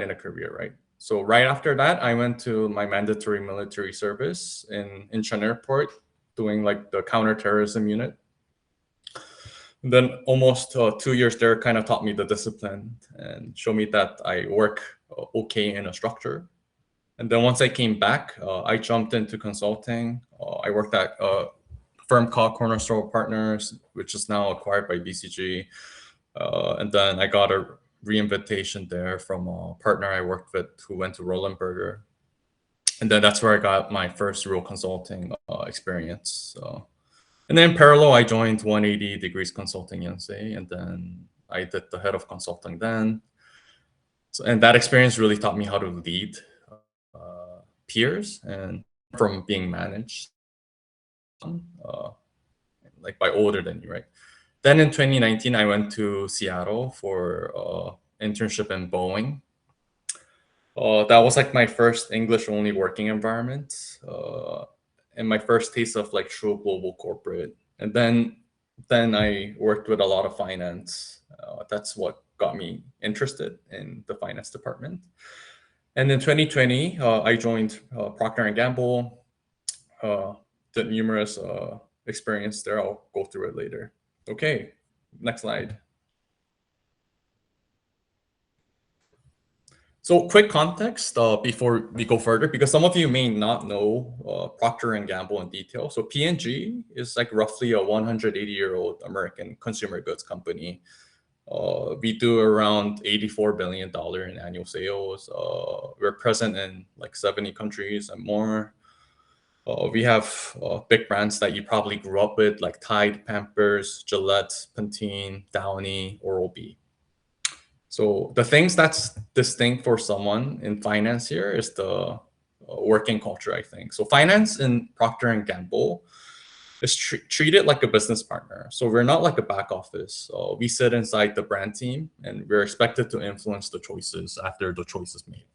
that in a career, right? So right after that, I went to my mandatory military service in Incheon Airport, doing like the counterterrorism unit. And then almost 2 years there kind of taught me the discipline and showed me that I work okay in a structure. And then once I came back, I jumped into consulting. I worked at a firm called Cornerstone Partners, which is now acquired by BCG. And then I got a re-invitation there from a partner I worked with who went to Roland Berger. And then that's where I got my first real consulting experience. And then in parallel, I joined 180 Degrees Consulting Yonsei, and then I did the head of consulting then. So, and that experience really taught me how to lead peers and from being managed, like by older than you, right? Then in 2019, I went to Seattle for internship in Boeing. That was like my first English-only working environment, and my first taste of like true global corporate. And then I worked with a lot of finance. That's what got me interested in the finance department. And in 2020, I joined Procter and Gamble. Did numerous experience there. I'll go through it later. Okay, next slide. So quick context before we go further, because some of you may not know Procter & Gamble in detail. So P&G is like roughly a 180-year-old American consumer goods company. We do around $84 billion in annual sales. We're present in like 70 countries and more. We have big brands that you probably grew up with, like Tide, Pampers, Gillette, Pantene, Downy, Oral-B. So the things that's distinct for someone in finance here is the working culture, I think. So finance in Procter & Gamble is treated like a business partner. So we're not like a back office. We sit inside the brand team and we're expected to influence the choices after the choice is made.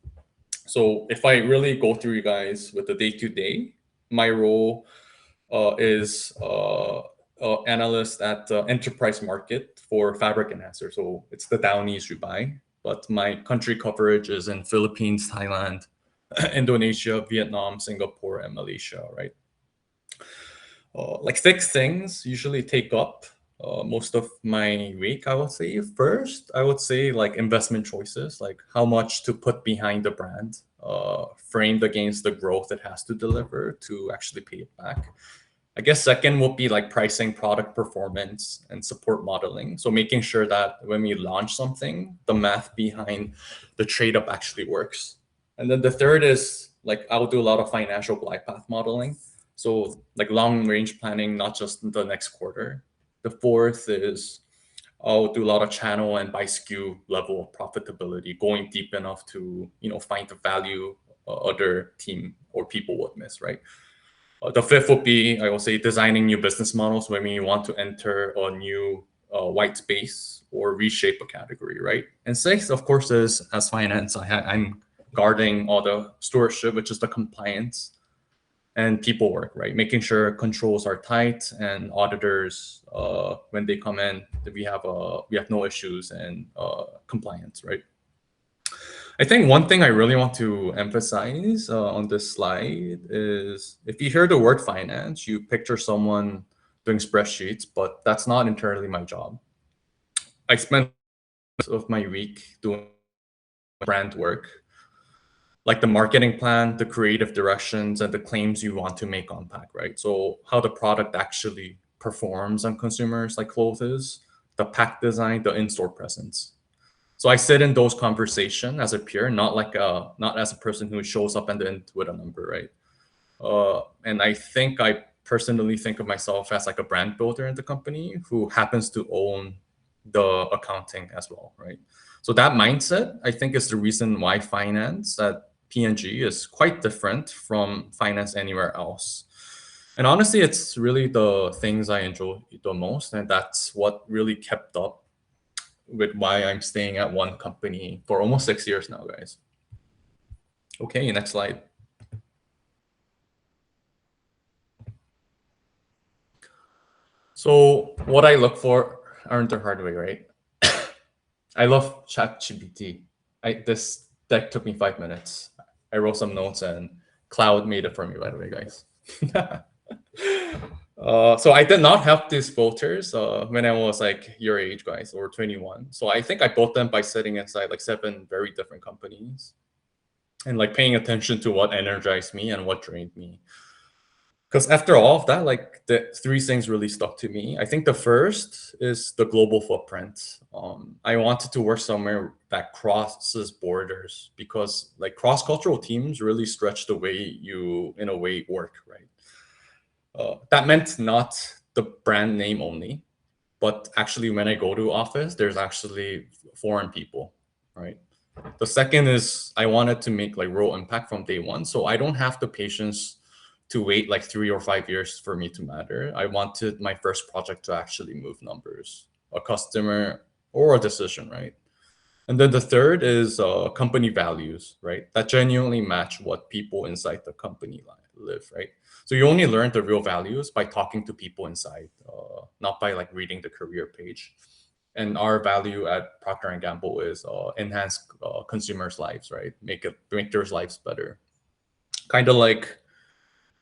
So if I really go through you guys with the day-to-day, my role is analyst at the enterprise market for fabric enhancer. So it's the Downies you buy, but my country coverage is in Philippines, Thailand, Indonesia, Vietnam, Singapore, and Malaysia, right? Like 6 things usually take up most of my week, I would say. First, I would say like investment choices, like how much to put behind the brand, framed against the growth it has to deliver to actually pay it back. I guess second would be like pricing, product performance, and support modeling. So making sure that when we launch something, the math behind the trade up actually works. And then the third is like I'll do a lot of financial glide path modeling. So like long range planning, not just the next quarter. The fourth is I'll do a lot of channel and by SKU level of profitability, going deep enough to find the value other team or people would miss, right? The fifth would be, I will say, designing new business models when we want to enter a new white space or reshape a category, right? And sixth, of course, is as finance, I'm guarding all the stewardship, which is the compliance and people work, right? Making sure controls are tight and auditors, when they come in, we have no issues and compliance, right? I think one thing I really want to emphasize on this slide is if you hear the word finance, you picture someone doing spreadsheets, but that's not entirely my job. I spend most of my week doing brand work, like the marketing plan, the creative directions, and the claims you want to make on pack, right? So how the product actually performs on consumers like clothes, the pack design, the in-store presence. So I sit in those conversations as a peer, not as a person who shows up and then with a number, right? And I personally think of myself as like a brand builder in the company who happens to own the accounting as well, right? So that mindset, I think, is the reason why finance at P&G is quite different from finance anywhere else. And honestly, it's really the things I enjoy the most, and that's what really kept up with why I'm staying at one company for almost 6 years now, guys. Okay, next slide. So what I look for aren't the hard way, right? I love ChatGPT. This Deck took me 5 minutes. I wrote some notes and Cloud made it for me, by the way, guys. So I did not have these filters when I was like your age, guys, or 21. So I think I bought them by sitting inside like 7 very different companies and like paying attention to what energized me and what drained me. Because after all of that, like the 3 things really stuck to me. I think the first is the global footprint. I wanted to work somewhere that crosses borders because like cross-cultural teams really stretch the way you, in a way, work, right? That meant not the brand name only, but actually when I go to office, there's actually foreign people, right? The second is I wanted to make like real impact from day one. So I don't have the patience to wait like 3 or 5 years for me to matter. I wanted my first project to actually move numbers, a customer or a decision, right? And then the third is company values, right? That genuinely match what people inside the company live, right? So you only learn the real values by talking to people inside, not by like reading the career page. And our value at Procter and Gamble is enhance consumers' lives, right? Make their lives better. Kind of like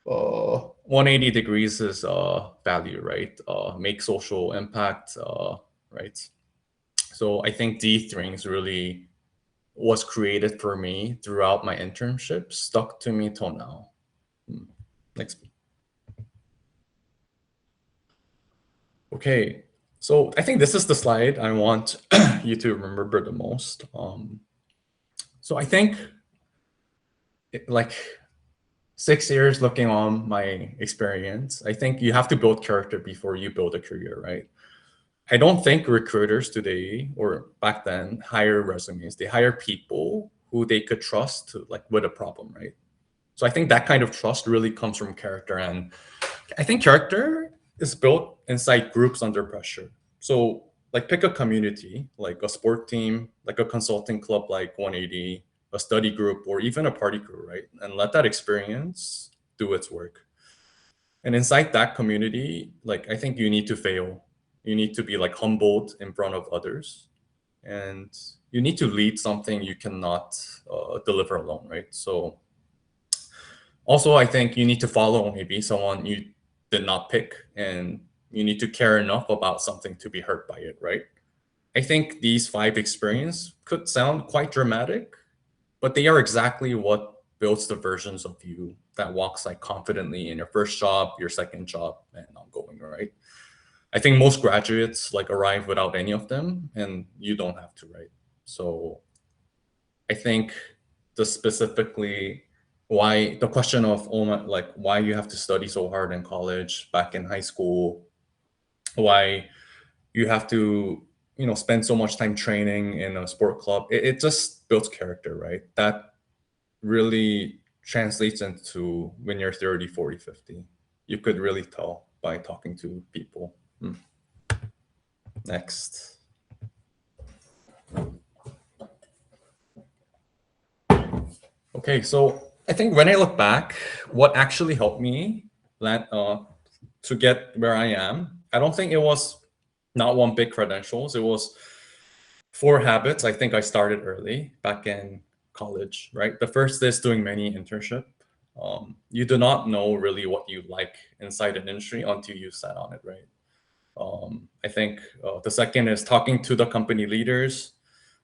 180 degrees is value, right? Make social impact, right? So I think these things really was created for me throughout my internship, stuck to me till now. Next. Okay, so I think this is the slide I want you to remember the most. So I think like 6 years looking on my experience, I think you have to build character before you build a career, right? I don't think recruiters today or back then hire resumes. They hire people who they could trust to like with a problem, right? So I think that kind of trust really comes from character. And I think character is built inside groups under pressure. So like pick a community, like a sport team, like a consulting club like 180, a study group, or even a party crew, right? And let that experience do its work. And inside that community, like I think you need to fail. You need to be like humbled in front of others. And you need to lead something you cannot deliver alone, right? So also, I think you need to follow maybe someone you did not pick, and you need to care enough about something to be hurt by it, right? I think these 5 experience could sound quite dramatic, but they are exactly what builds the versions of you that walks like confidently in your first job, your second job, and ongoing, right? I think most graduates like arrive without any of them, and you don't have to, right? So I think the specifically why the question of oh my, like why you have to study so hard in college back in high school, why you have to spend so much time training in a sport club, it just builds character, right? That really translates into when you're 30, 40, 50. You could really tell by talking to people. Next. Okay, so I think when I look back, what actually helped me land, to get where I am, I don't think it was not one big credentials. It was 4 habits. I think I started early back in college, right? The first is doing many internship. You do not know really what you like inside an industry until you sat on it, right? I think the second is talking to the company leaders.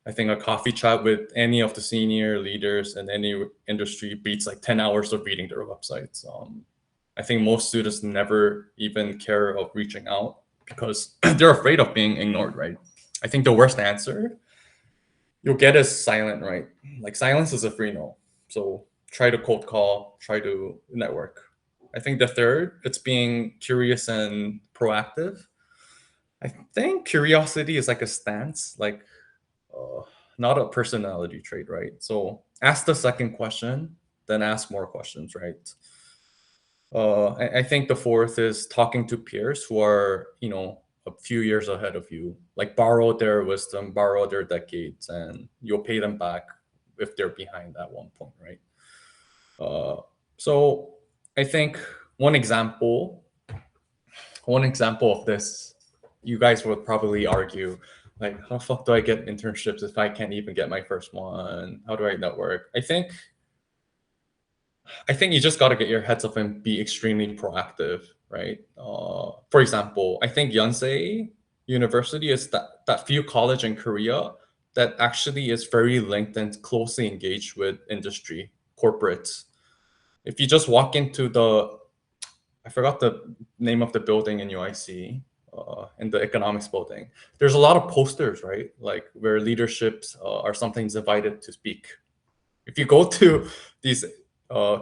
I think a coffee chat with any of the senior leaders in any industry beats like 10 hours of reading their websites. I think most students never even care of reaching out because they're afraid of being ignored, right? I think the worst answer you'll get is silent, right? Like silence is a free no. So try to cold call, try to network. I think the third, it's being curious and proactive. I think curiosity is like a stance, like uh, not a personality trait, right? So ask the second question, then ask more questions, right? I think the fourth is talking to peers who are, a few years ahead of you. Like borrow their wisdom, borrow their decades, and you'll pay them back if they're behind at one point, right? So I think one example, one example of this, you guys would probably argue like, how the fuck do I get internships if I can't even get my first one? How do I network? I think you just got to get your heads up and be extremely proactive, right? For example, I think Yonsei University is that few college in Korea that actually is very linked and closely engaged with industry, corporates. If you just walk into I forgot the name of the building in UIC, in the economics building, there's a lot of posters, right? Like where leaderships are sometimes invited to speak. If you go to these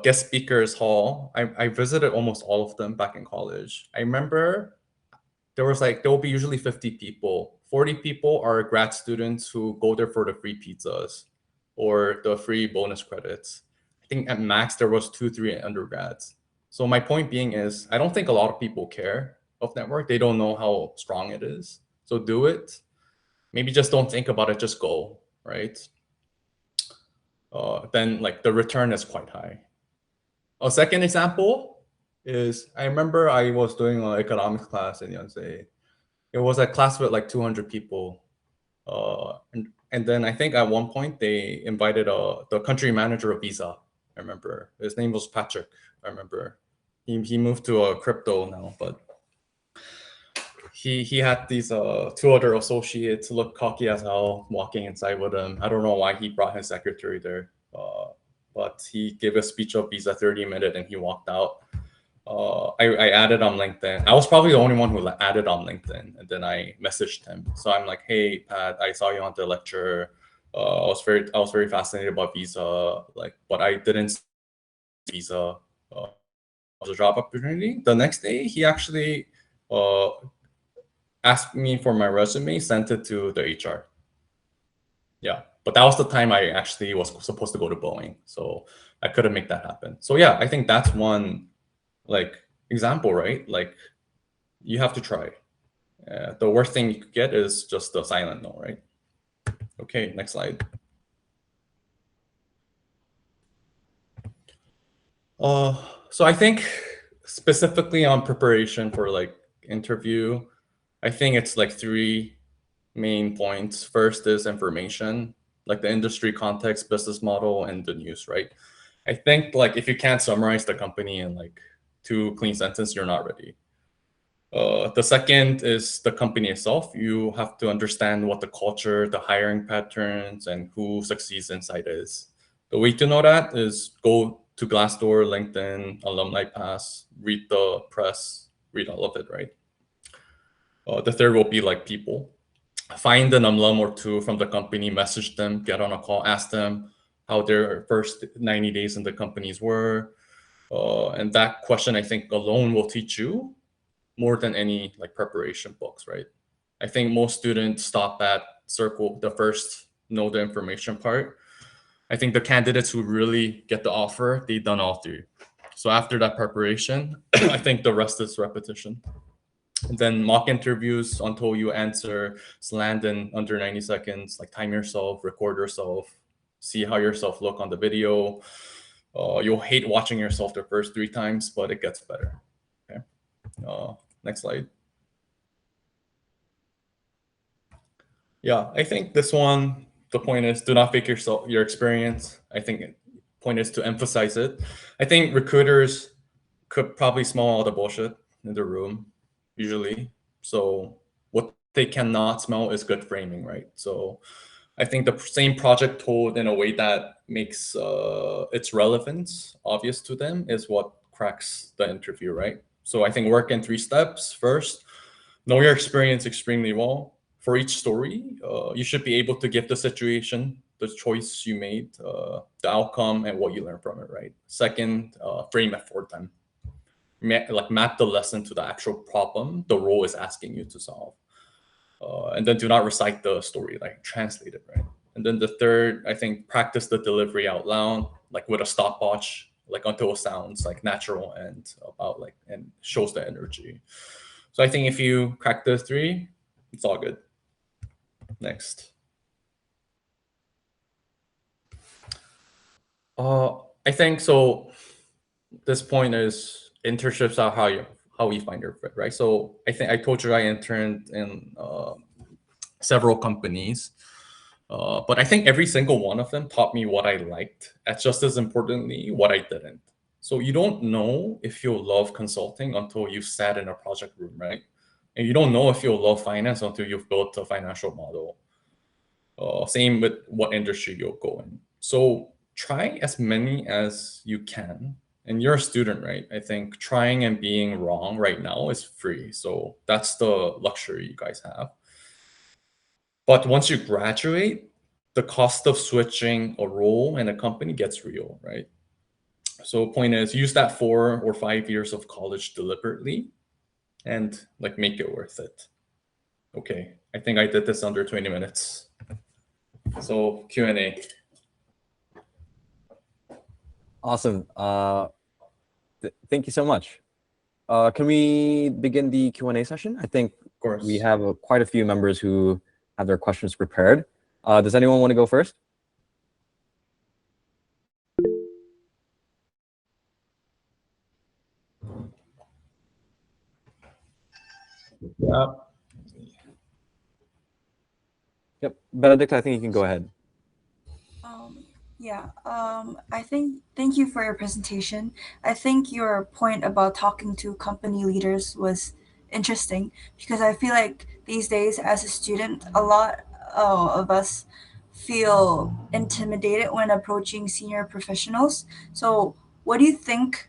guest speakers hall, I visited almost all of them back in college. I remember there will be usually 50 people. 40 people are grad students who go there for the free pizzas or the free bonus credits. I think at max there was 2, 3 undergrads. So my point being is I don't think a lot of people care of network. They don't know how strong it is. So do it. Maybe just don't think about it, just go, right? Then like the return is quite high. A second example is I remember I was doing an economics class in Yonsei. It was a class with like 200 people. And then I think at one point they invited the country manager of Visa. I remember his name was Patrick. I remember he moved to a crypto now, but he had these 2 other associates look cocky as hell walking inside with him. I don't know why he brought his secretary there, but he gave a speech of Visa 30 minutes and he walked out. I added on LinkedIn. I was probably the only one who added on LinkedIn, and then I messaged him. So I'm like, "Hey, Pat, I saw you on the lecture. I was very fascinated about Visa, like, but I didn't see Visa as a job opportunity." The next day, he actually uh, asked me for my resume, sent it to the HR. Yeah, but that was the time I actually was supposed to go to Boeing, so I couldn't make that happen. So yeah, I think that's one like example, right? Like you have to try. The worst thing you could get is just a silent no, right? Okay, next slide. Uh, so I think specifically on preparation for like interview, I think it's like 3 main points. First is information, like the industry context, business model, and the news, right? I think like if you can't summarize the company in like 2 clean sentences, you're not ready. The second is the company itself. You have to understand what the culture, the hiring patterns, and who succeeds inside is. The way to know that is go to Glassdoor, LinkedIn, Alumni Pass, read the press, read all of it, right? The third will be like people. Find an alum or two from the company, message them, get on a call, ask them how their first 90 days in the companies were. And that question, I think, alone will teach you more than any like preparation books, right? I think most students stop at circle the first know the information part. I think the candidates who really get the offer, they've done all 3. So after that preparation, I think the rest is repetition. And then mock interviews until you answer land in under 90 seconds, like time yourself, record yourself, see how yourself look on the video. You'll hate watching yourself the first 3 times, but it gets better. Okay. Next slide. Yeah, I think this one, the point is do not fake your experience. I think point is to emphasize it. I think recruiters could probably smell all the bullshit in the room, usually. So what they cannot smell is good framing, right? So I think the same project told in a way that makes its relevance obvious to them is what cracks the interview, right? So I think work in 3 steps. First, know your experience extremely well. For each story, you should be able to give the situation, the choice you made, the outcome, and what you learned from it, right? Second, frame it for them. Like map the lesson to the actual problem the role is asking you to solve. And then do not recite the story, like translate it, right? And then the third, I think, practice the delivery out loud, like with a stopwatch, like until it sounds like natural and about like and shows the energy. So I think if you crack those 3, it's all good. Next. I think so. This point is internships are how we find your fit, right? So I think I told you I interned in several companies. But I think every single one of them taught me what I liked, and just as importantly, what I didn't. So you don't know if you'll love consulting until you've sat in a project room, right? And you don't know if you'll love finance until you've built a financial model. Same with what industry you'll go in. So try as many as you can. And you're a student, right? I think trying and being wrong right now is free. So that's the luxury you guys have. But once you graduate, the cost of switching a role in a company gets real, right? So point is, use that 4 or 5 years of college deliberately and like make it worth it. Okay, I think I did this under 20 minutes. So Q&A. Awesome. Thank you so much. Can we begin the Q&A session? I think Of course. we have quite a few members who have their questions prepared. Does anyone want to go first? Yeah. Yep, Benedict, I think you can go ahead. I think thank you for your presentation. I think your point about talking to company leaders was interesting because I feel like these days as a student, a lot of us feel intimidated when approaching senior professionals. So, what do you think?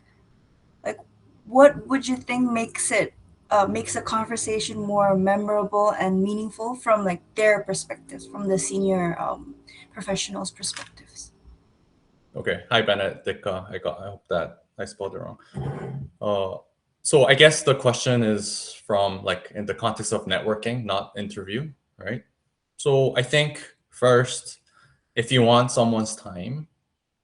Like, what would you think makes a conversation more memorable and meaningful from like their perspectives, from the senior professionals' perspectives? Okay. Hi, Benedict. I hope that I spelled it wrong. So I guess the question is from like in the context of networking, not interview, right? So I think first, if you want someone's time,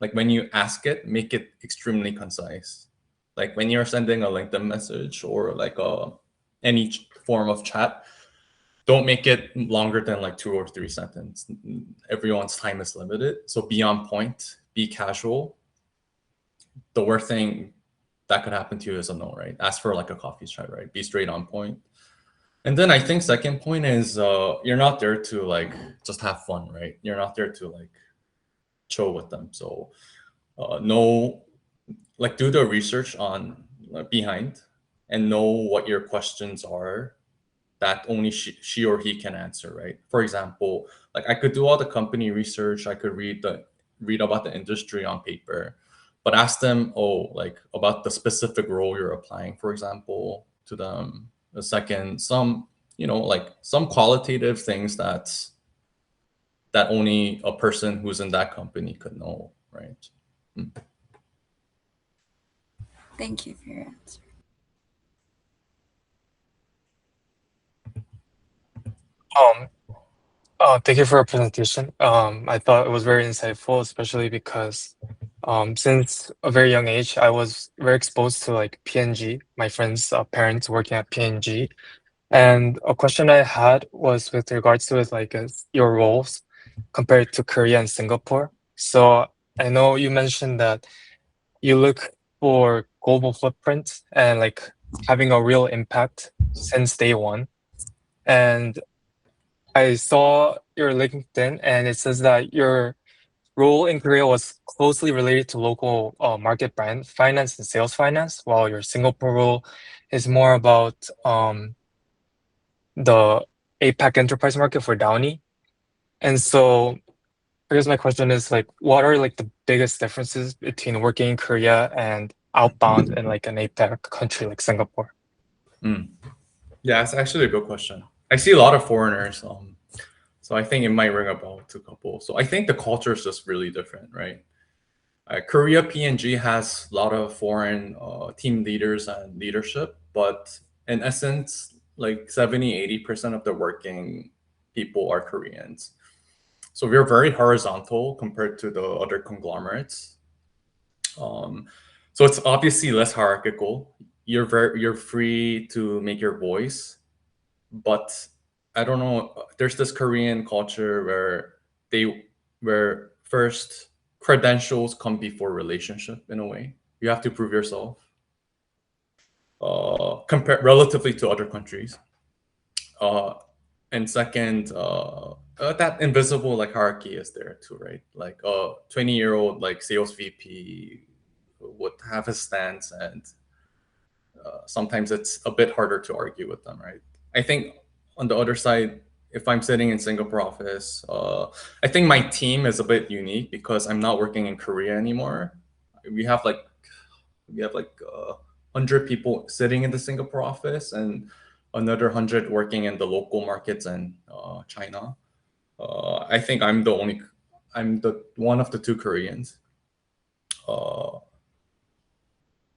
like when you ask it, make it extremely concise. Like when you're sending a LinkedIn message or like any form of chat, don't make it longer than like 2 or 3 sentences. Everyone's time is limited, so be on point, be casual. The worst thing that could happen to you is a no, right? Ask for like a coffee chat, right? Be straight on point. And then I think second point is you're not there to like just have fun, right? You're not there to like chill with them. So know, like do the research on behind and know what your questions are that only she or he can answer, right? For example, like I could do all the company research, I could read about the industry on paper, but ask them, oh, like about the specific role you're applying, for example, to them. The second, some, like some qualitative things that only a person who's in that company could know, right? Thank you for your answer. Thank you for your presentation. I thought it was very insightful, especially because since a very young age, I was very exposed to like P&G, my friends' parents working at P&G. And a question I had was with regards to your roles compared to Korea and Singapore. So I know you mentioned that you look for global footprint and like having a real impact since day one. And I saw your LinkedIn and it says that your role in Korea was closely related to local market brand finance and sales finance, while your Singapore role is more about the APAC enterprise market for Downy. And so I guess my question is like, what are like the biggest differences between working in Korea and outbound in like an APAC country like Singapore? Yeah, it's actually a good question. I see a lot of foreigners, so I think it might ring a bell to a couple. So I think the culture is just really different, right? Korea P&G has a lot of foreign team leaders and leadership, but in essence, like 70-80% of the working people are Koreans. So we're very horizontal compared to the other conglomerates. So it's obviously less hierarchical. You're free to make your voice, but I don't know. There's this Korean culture where first credentials come before relationship in a way. You have to prove yourself. Compare relatively to other countries. and second, that invisible like hierarchy is there too, right? Like a 20-year-old like sales VP would have his stance, and sometimes it's a bit harder to argue with them, right? I think on the other side, if I'm sitting in Singapore office, I think my team is a bit unique because I'm not working in Korea anymore. We have like 100 people sitting in the Singapore office and another 100 working in the local markets and China. I think I'm the one of the two Koreans.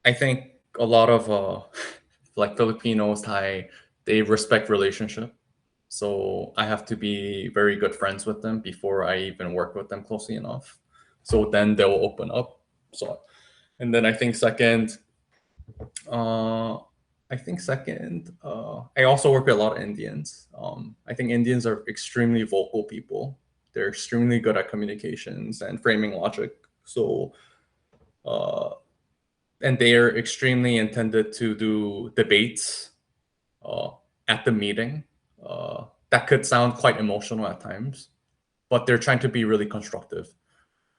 I think a lot of like Filipinos, Thai, they respect relationship. So I have to be very good friends with them before I even work with them closely enough. So then they'll open up. So, and then I think second, I also work with a lot of Indians. I think Indians are extremely vocal people. They're extremely good at communications and framing logic. So, and they are extremely intended to do debates at the meeting. That could sound quite emotional at times, but they're trying to be really constructive.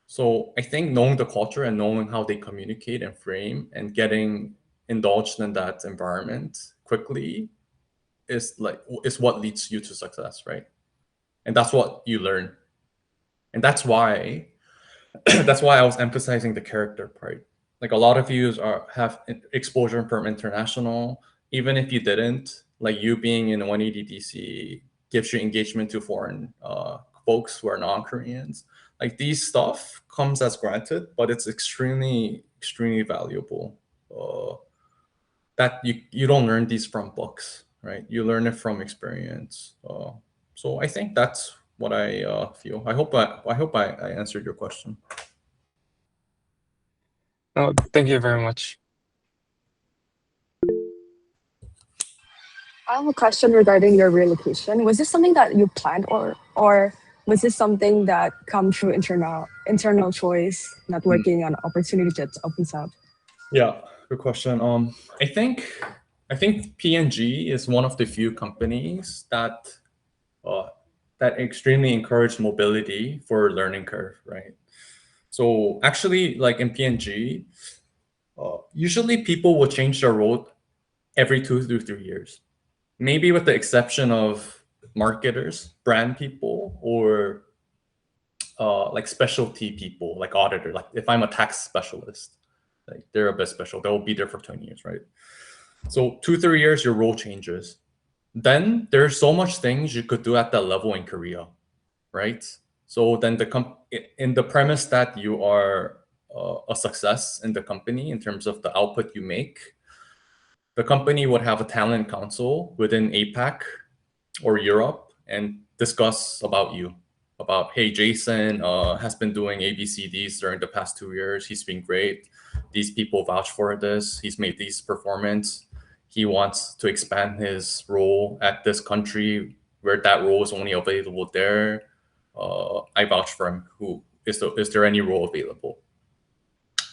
So I think knowing the culture and knowing how they communicate and frame and getting indulged in that environment quickly is what leads you to success, right? And that's what you learn. And that's why I was emphasizing the character part. Like a lot of you have exposure from international. Even if you didn't, like you being in 180 DC gives you engagement to foreign folks who are non-Koreans. Like these stuff comes as granted, but it's extremely, extremely valuable. That you don't learn these from books, right? You learn it from experience. So I think that's what I feel. I hope I answered your question. No, thank you very much. I have a question regarding your relocation. Was this something that you planned, or was this something that come through internal choice, networking, and opportunity that opens up? Yeah, good question. I think P&G is one of the few companies that extremely encourage mobility for learning curve, right? So actually, like in P&G, usually people will change their role every 2 to 3 years, maybe with the exception of marketers, brand people, or like specialty people, like auditor. Like if I'm a tax specialist, like they're a bit special. They'll be there for 20 years, right? So 2-3 years, your role changes. Then there's so much things you could do at that level in Korea, right? So then in the premise that you are a success in the company in terms of the output you make, the company would have a talent council within APAC or Europe and discuss about you. About, hey, Jason has been doing ABCDs during the past 2 years. He's been great. These people vouch for this. He's made these performance. He wants to expand his role at this country where that role is only available there. I vouch for him. Is there any role available?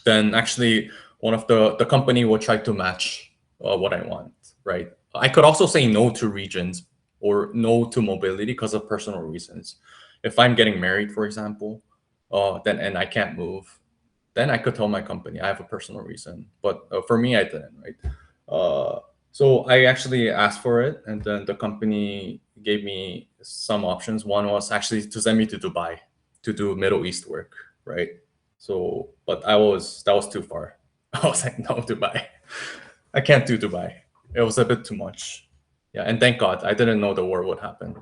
Then actually one of the company will try to match what I want, right? I could also say no to regions or no to mobility because of personal reasons. If I'm getting married, for example, then and I can't move, then I could tell my company I have a personal reason. But for me, I didn't, right? So I actually asked for it, and then the company gave me some options. One was actually to send me to Dubai to do Middle East work, right? So, but that was too far. I was like, no, Dubai. I can't do Dubai. It was a bit too much. Yeah, and thank God I didn't know the war would happen.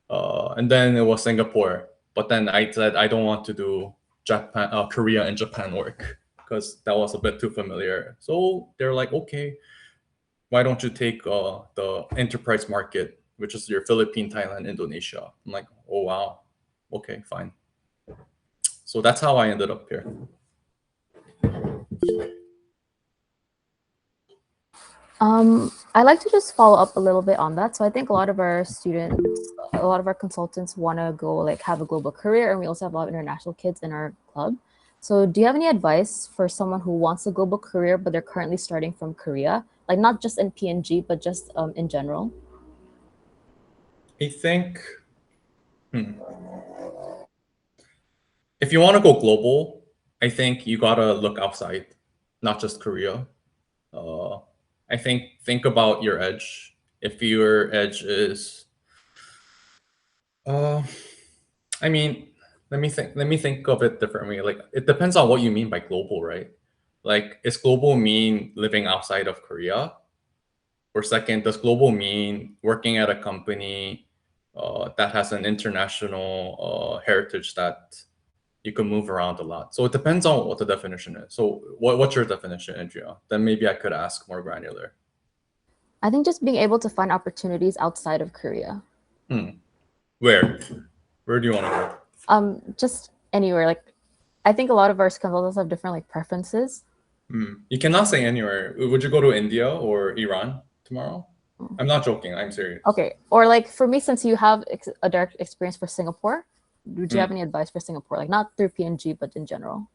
And then it was Singapore, but then I said I don't want to do Japan, Korea, and Japan work because that was a bit too familiar. So they're like, okay, why don't you take the enterprise market, which is your Philippines, Thailand, Indonesia? I'm like, oh wow, okay, fine. So that's how I ended up here. I'd like to just follow up a little bit on that. So I think a lot of our consultants want to go like have a global career, and we also have a lot of international kids in our club. So do you have any advice for someone who wants a global career, but they're currently starting from Korea? Like not just in P&G, but just in general? I think if you want to go global, I think you gotta look outside, not just Korea. Uh, I think about your edge. If your edge is, uh, I mean, Let me think of it differently. Like it depends on what you mean by global, right? Like, is global mean living outside of Korea? Or second, does global mean working at a company that has an international heritage that you can move around a lot? So it depends on what the definition is. So what's your definition, Andrea? Then maybe I could ask more granular. I think just being able to find opportunities outside of Korea. Where? Where do you want to go? Just anywhere. Like, I think a lot of our consultants have different like preferences. You cannot say anywhere. Would you go to India or Iran tomorrow? I'm not joking. I'm serious. Okay. Or like for me, since you have a direct experience for Singapore, would you have any advice for Singapore? Like not through P&G, but in general.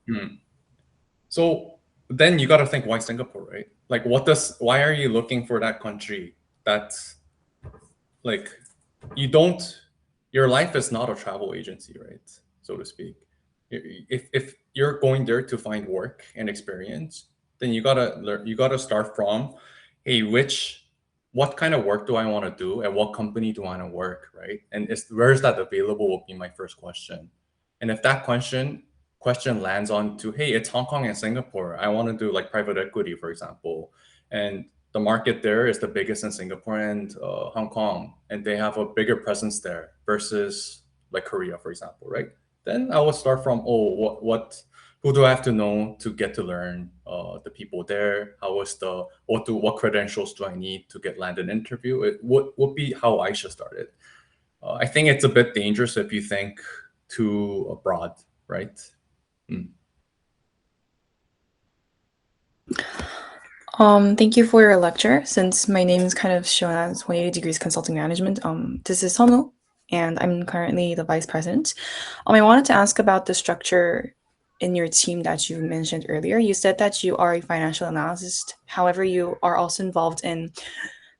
So then you got to think, why Singapore, right? Like, why are you looking for that country? That's like, your life is not a travel agency, right? So to speak. If you're going there to find work and experience, then you gotta start from, hey, what kind of work do I want to do, and what company do I want to work, right? And where is that available will be my first question. And if that question lands on to, hey, it's Hong Kong and Singapore, I want to do like private equity, for example, and the market there is the biggest in Singapore and Hong Kong, and they have a bigger presence there versus like Korea, for example, right? Then I will start from, who do I have to know to get to learn the people there? What credentials do I need to get landed an interview? It would be how I should start it. I think it's a bit dangerous if you think too broad, right? Thank you for your lecture. Since my name is kind of shown as 180 Degrees Consulting Management, this is Sonu, and I'm currently the vice president. I wanted to ask about the structure in your team that you mentioned earlier. You said that you are a financial analyst. However, you are also involved in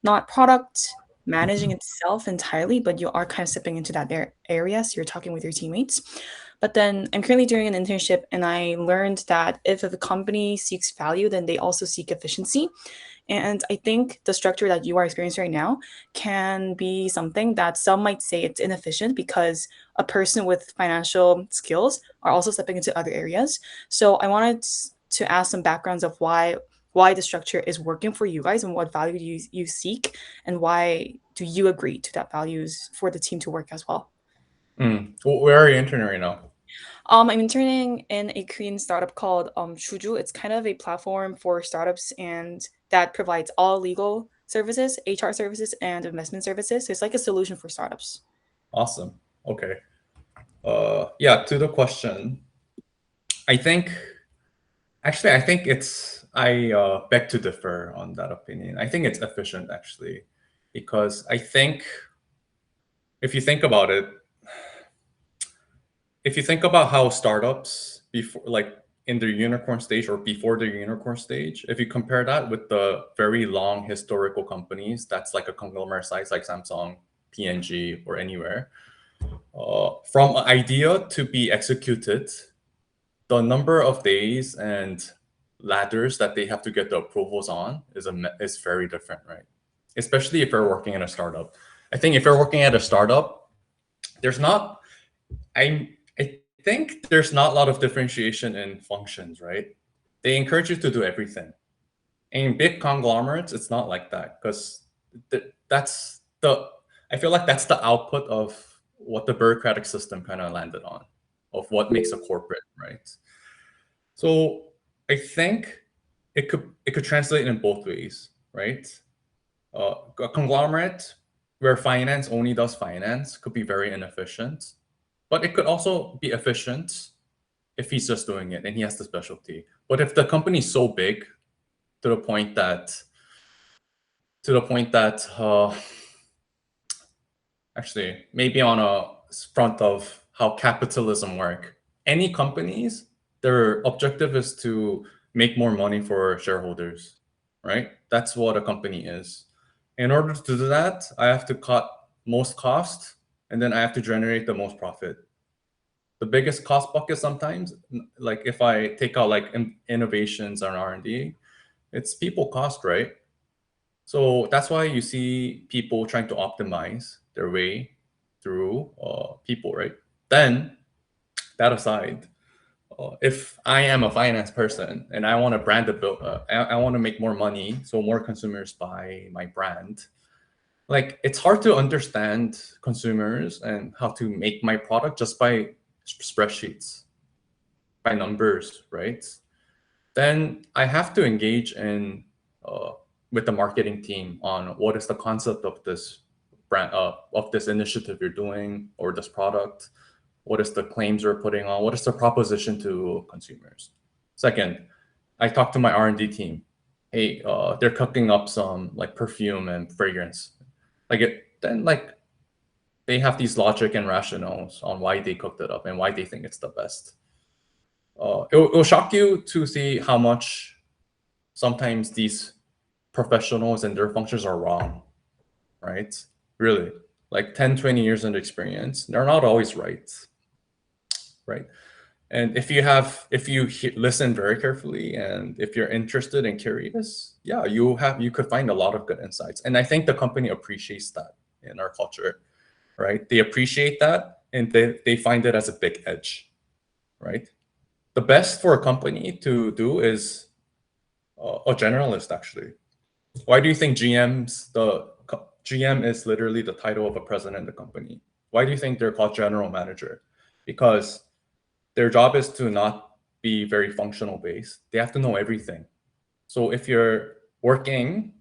not product managing itself entirely, but you are kind of stepping into that area. So you're talking with your teammates. But then I'm currently doing an internship, and I learned that if a company seeks value, then they also seek efficiency. And I think the structure that you are experiencing right now can be something that some might say it's inefficient because a person with financial skills are also stepping into other areas. So I wanted to ask some backgrounds of why the structure is working for you guys and what value do you seek, and why do you agree to that values for the team to work as well. Where are you interning right now? I'm interning in a Korean startup called Chuju. It's kind of a platform for startups and that provides all legal services, HR services, and investment services. So it's like a solution for startups. Awesome. Okay. Yeah, to the question, I think I beg to differ on that opinion. I think it's efficient actually, because I think if you think about it, if you think about how startups before, like in their unicorn stage or before their unicorn stage, if you compare that with the very long historical companies, that's like a conglomerate size like Samsung, P&G, or anywhere, from idea to be executed, the number of days and ladders that they have to get the approvals on is very different, right? Especially if you're working in a startup. I think if you're working at a startup, I think there's not a lot of differentiation in functions, right? They encourage you to do everything. In big conglomerates, it's not like that, because I feel like that's the output of what the bureaucratic system kind of landed on, of what makes a corporate, right? So I think it could translate in both ways, right? A conglomerate where finance only does finance could be very inefficient, but it could also be efficient if he's just doing it and he has the specialty. But if the company is so big to the point that actually maybe on a front of how capitalism work, any companies, their objective is to make more money for shareholders, right? That's what a company is. In order to do that, I have to cut most cost, and then I have to generate the most profit. The biggest cost bucket sometimes, like if I take out like innovations and R&D, it's people cost, right? So that's why you see people trying to optimize their way through people, right? Then that aside, if I am a finance person and I want to brand a build, I want to make more money, so more consumers buy my brand. Like it's hard to understand consumers and how to make my product just by spreadsheets, by numbers, right? Then I have to engage in with the marketing team on what is the concept of this brand, of this initiative you're doing or this product. What is the claims we're putting on? What is the proposition to consumers? Second, I talk to my R&D team. Hey, they're cooking up some like perfume and fragrance. Then they have these logic and rationales on why they cooked it up and why they think it's the best. It'll shock you to see how much sometimes these professionals and their functions are wrong, right? Really, like 10, 20 years of experience, they're not always right, right? And if you listen very carefully and if you're interested and curious, yeah, you could find a lot of good insights. And I think the company appreciates that in our culture, right? They appreciate that and they find it as a big edge, right? The best for a company to do is a generalist, actually. Why do you think GM is literally the title of a president of the company? Why do you think they're called general manager? Because their job is to not be very functional based. They have to know everything. So if your working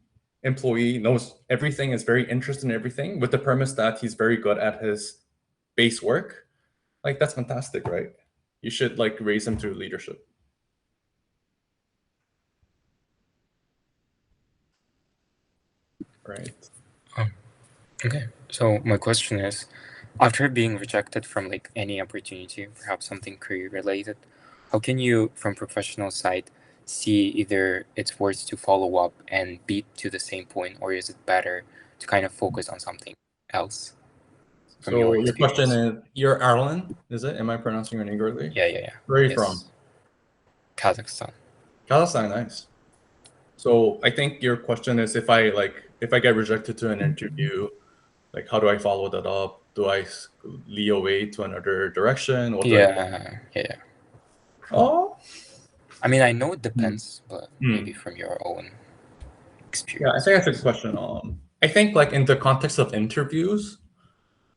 employee knows everything, is very interested in everything, with the premise that he's very good at his base work, like that's fantastic, right? You should like raise him through leadership. Right. Okay, so my question is, after being rejected from like any opportunity, perhaps something career related, how can you, from professional side, see either it's worth to follow up and beat to the same point, or is it better to kind of focus on something else? From So your your question experience. is, you're Arlen, is it? Am I pronouncing your name correctly? Yeah. Where are you Yes. from? Kazakhstan. Kazakhstan, nice. So I think your question is if I get rejected to an interview, like how do I follow that up? Do I lead away to another direction? What do I do? Yeah. Oh, I mean, I know it depends, but maybe from your own experience. yeah, I think that's a good question. I think like in the context of interviews,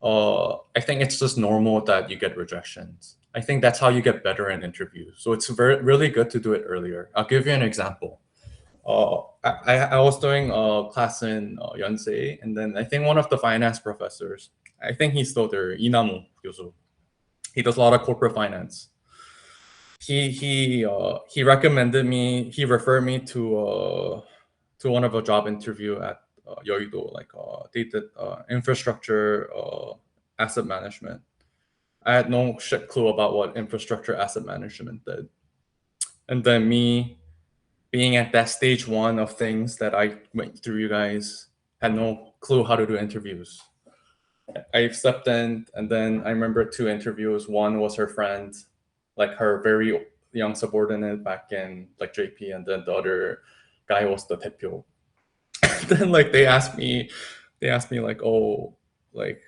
I think it's just normal that you get rejections. I think that's how you get better in interviews. So it's really good to do it earlier. I'll give you an example. I was doing a class in Yonsei, and then I think one of the finance professors, I think he's still there, Inamu Gyosu. He does a lot of corporate finance. He recommended me. He referred me to one of a job interview at Yeouido. Like they did infrastructure asset management. I had no shit clue about what infrastructure asset management did, and then me being at that stage one of things that I went through, you guys had no clue how to do interviews. I stepped in, and then I remember 2 interviews. One was her friend, like her very young subordinate back in like JP, and then the other guy was the Tepyo. Then like they asked me like, oh, like,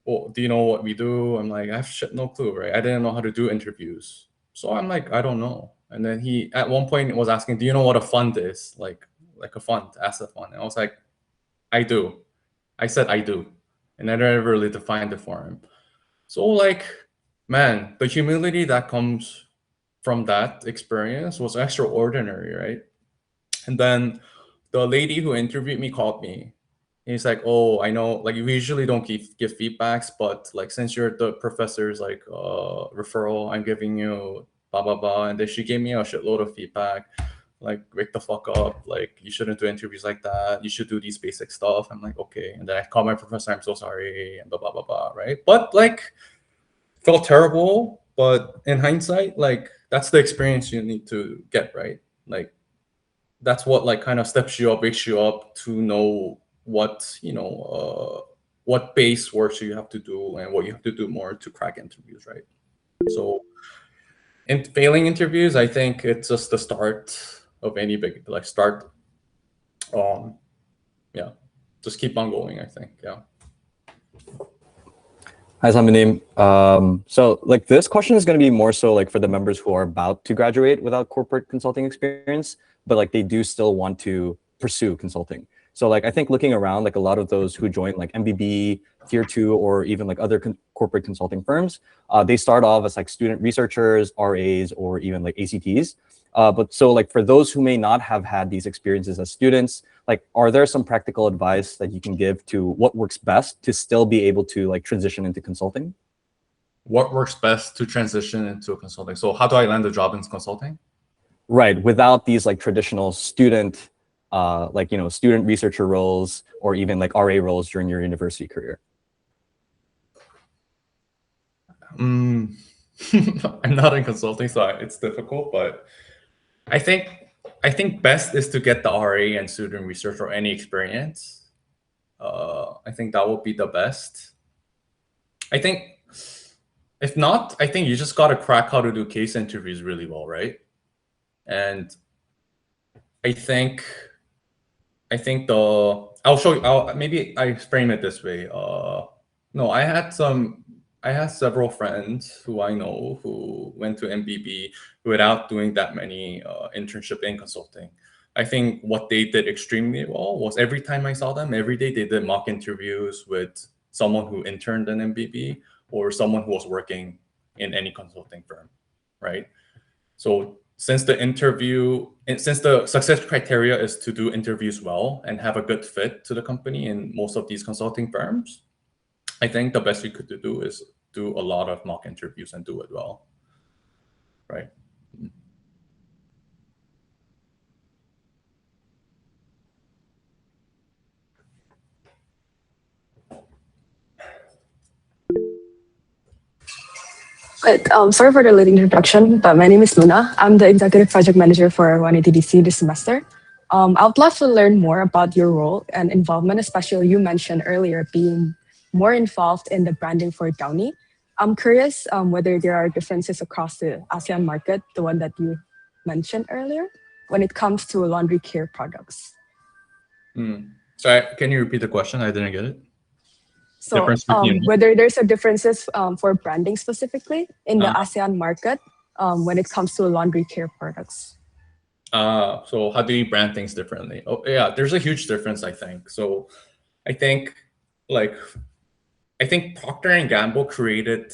well, do you know what we do? I'm like, I have shit, no clue, right? I didn't know how to do interviews, so I'm like, I don't know. And then he at one point was asking, do you know what a fund is? Like a fund, asset fund. And I was like, I do. I said I do. And I never really defined it for him. So like, man, the humility that comes from that experience was extraordinary, right? And then the lady who interviewed me called me. He's like, oh, I know, like we usually don't give feedbacks, but like since you're the professor's like referral, I'm giving you blah blah blah. And then she gave me a shitload of feedback, like wake the fuck up, like you shouldn't do interviews like that. You should do these basic stuff. I'm like, okay. And then I call my professor, I'm so sorry, and blah blah blah blah, right? But like, felt terrible. But in hindsight, like that's the experience you need to get, right? Like that's what like kind of steps you up, wakes you up to know what what base work you have to do and what you have to do more to crack interviews, right? So in failing interviews, I think it's just the start of any big start. Yeah, just keep on going, I think. Yeah. Hi, Samanim. So like this question is going to be more so like for the members who are about to graduate without corporate consulting experience, but like they do still want to pursue consulting. So like I think looking around, like a lot of those who join like MBB, Tier 2, or even like other corporate consulting firms, they start off as like student researchers, RAs, or even like ACTs. But so like for those who may not have had these experiences as students, like are there some practical advice that you can give to what works best to still be able to like transition into consulting? What works best to transition into consulting? So how do I land a job in consulting? Right, without these like traditional student, like, you know, student researcher roles or even like RA roles during your university career. I'm not in consulting, so it's difficult, but I think best is to get the RA and student research or any experience. I think that would be the best. I think if not, I think you just got to crack how to do case interviews really well, right? And I think I'll show you. Maybe I frame it this way. No, I had several friends who I know who went to MBB without doing that many internship in consulting. I think what they did extremely well was every time I saw them, every day they did mock interviews with someone who interned in MBB or someone who was working in any consulting firm, right? So since the success criteria is to do interviews well and have a good fit to the company in most of these consulting firms, I think the best you could do is do a lot of mock interviews and do it well, right? But sorry for the late introduction, but my name is Luna. I'm the executive project manager for 180DC this semester. I would love to learn more about your role and involvement, especially you mentioned earlier being more involved in the branding for Downy. I'm curious whether there are differences across the ASEAN market, the one that you mentioned earlier, when it comes to laundry care products. Sorry, can you repeat the question? I didn't get it. So whether there's a differences for branding specifically in the ASEAN market when it comes to laundry care products. So how do you brand things differently? Oh yeah, there's a huge difference, I think. So I think Procter and Gamble created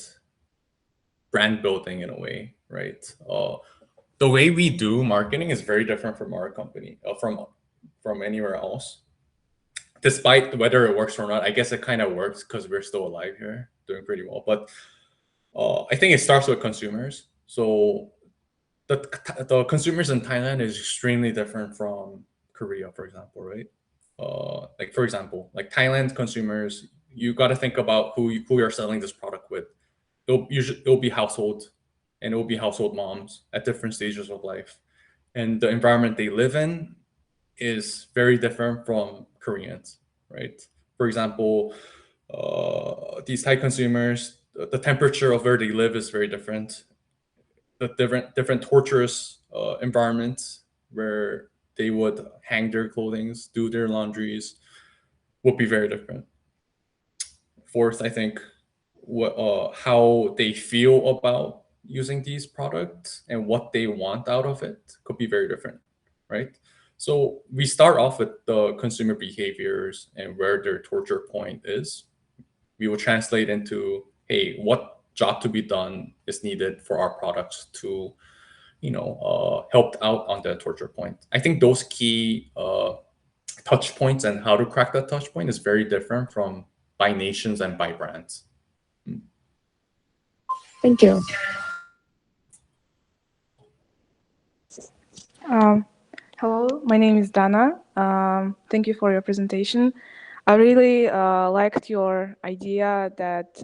brand building in a way, right? The way we do marketing is very different from our company, from anywhere else. Despite whether it works or not, I guess it kind of works because we're still alive here, doing pretty well. But I think it starts with consumers. So the consumers in Thailand is extremely different from Korea, for example, right? For example, like Thailand consumers, you got to think about who you're selling this product with. It'll be household, and it will be household moms at different stages of life, and the environment they live in is very different from Koreans, right? For example, these Thai consumers, the temperature of where they live is very different. The different torturous environments where they would hang their clothing, do their laundries, would be very different. Fourth, I think how they feel about using these products and what they want out of it could be very different, right? So we start off with the consumer behaviors and where their torture point is. We will translate into, hey, what job to be done is needed for our products to, help out on the torture point. I think those key touch points and how to crack that touch point is very different from by nations and by brands. Thank you. Hello, my name is Dana. Thank you for your presentation. I really liked your idea that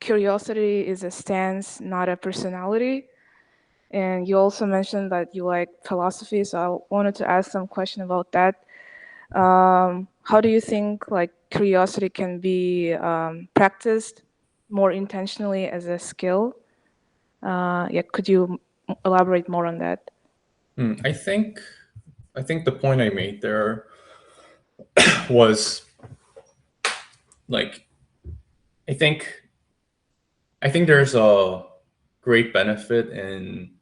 curiosity is a stance, not a personality. And you also mentioned that you like philosophy, so I wanted to ask some question about that. How do you think like curiosity can be practiced more intentionally as a skill? Yeah, could you elaborate more on that? I think the point I made there was like I think there's a great benefit in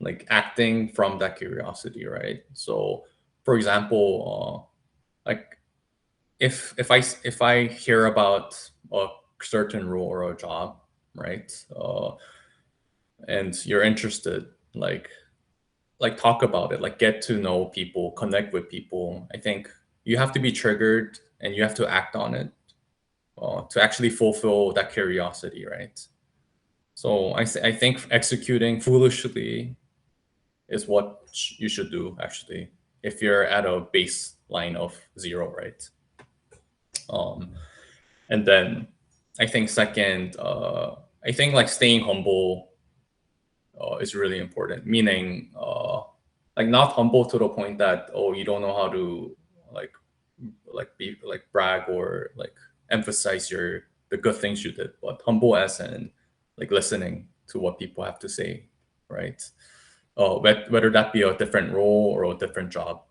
like acting from that curiosity, right? So, for example, like if I hear about a certain role or a job, right, and you're interested, like talk about it, like get to know people, connect with people. I think you have to be triggered and you have to act on it to actually fulfill that curiosity, right? So I think executing foolishly is what you should do actually if you're at a baseline of 0, right? And then I think second, I think like staying humble is really important. Meaning, like not humble to the point that you don't know how to like be like brag or like emphasize the good things you did, but humble as in like listening to what people have to say, right? Whether that be a different role or a different job.